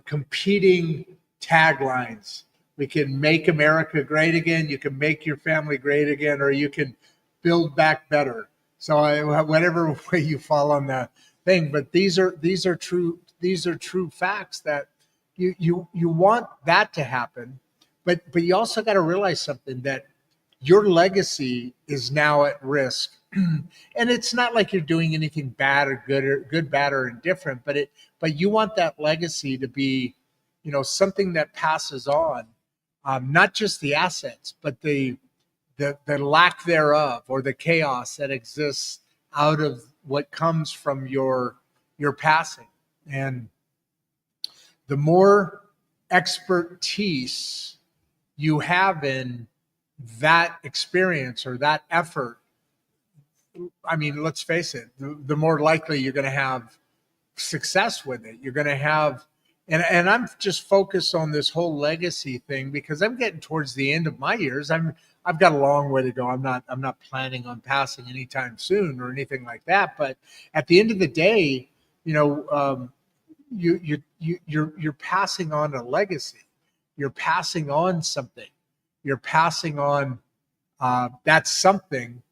Speaker 1: competing taglines. We can make America great again. You can make your family great again, or you can build back better. So whatever way you fall on the thing, but these are true facts that you want that to happen, but you also got to realize something, that your legacy is now at risk. And it's not like you're doing anything bad or good, bad, or indifferent, but you want that legacy to be, something that passes on, not just the assets, but the lack thereof, or the chaos that exists out of what comes from your passing. And the more expertise you have in that experience or that effort, I mean, let's face it, the more likely you're going to have success with it. You're going to have, and I'm just focused on this whole legacy thing because I'm getting towards the end of my years. I've got a long way to go. I'm not planning on passing anytime soon or anything like that. But at the end of the day, you're passing on a legacy. You're passing on something. You're passing on that something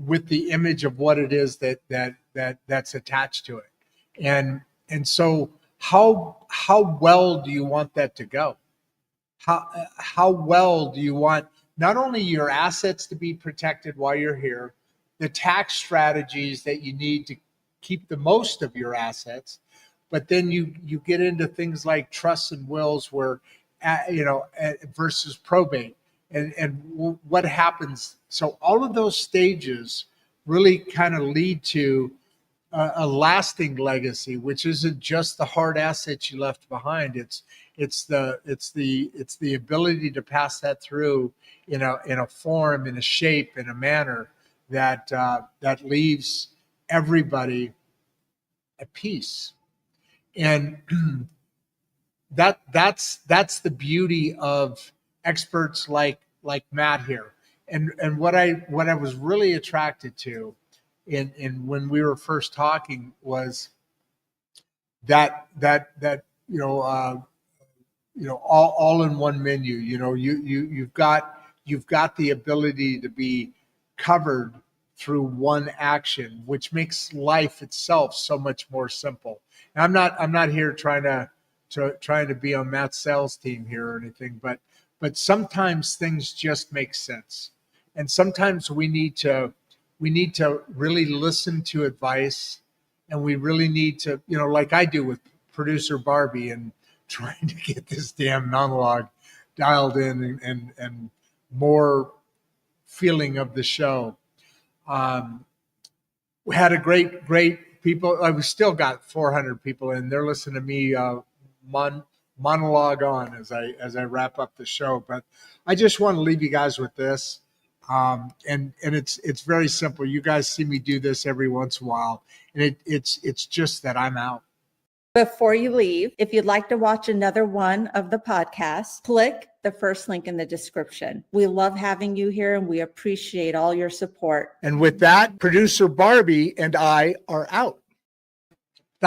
Speaker 1: with the image of what it is that's attached to it. And so how well do you want that to go? How well do you want not only your assets to be protected while you're here, the tax strategies that you need to keep the most of your assets, but then you get into things like trusts and wills where, versus probate and what happens. So all of those stages really kind of lead to a lasting legacy, which isn't just the hard assets you left behind. It's the ability to pass that through in a form, in a shape, in a manner that leaves everybody at peace. And that's the beauty of experts like Matt here. And what I was really attracted to in when we were first talking was that all in one menu. You've got the ability to be covered through one action, which makes life itself so much more simple. And I'm not here trying to be on Matt's sales team here or anything, but sometimes things just make sense, and sometimes we need to really listen to advice, and we really need to, like I do with producer Barbie and trying to get this damn monologue dialed in and more feeling of the show. We had a great people. We still got 400 people in. They're listening to me monologue on as I wrap up the show. But I just want to leave you guys with this. And it's very simple. You guys see me do this every once in a while, and it's just that I'm out.
Speaker 4: Before you leave, if you'd like to watch another one of the podcasts, click the first link in the description. We love having you here, and we appreciate all your support.
Speaker 2: And with that, producer Barbie and I are out.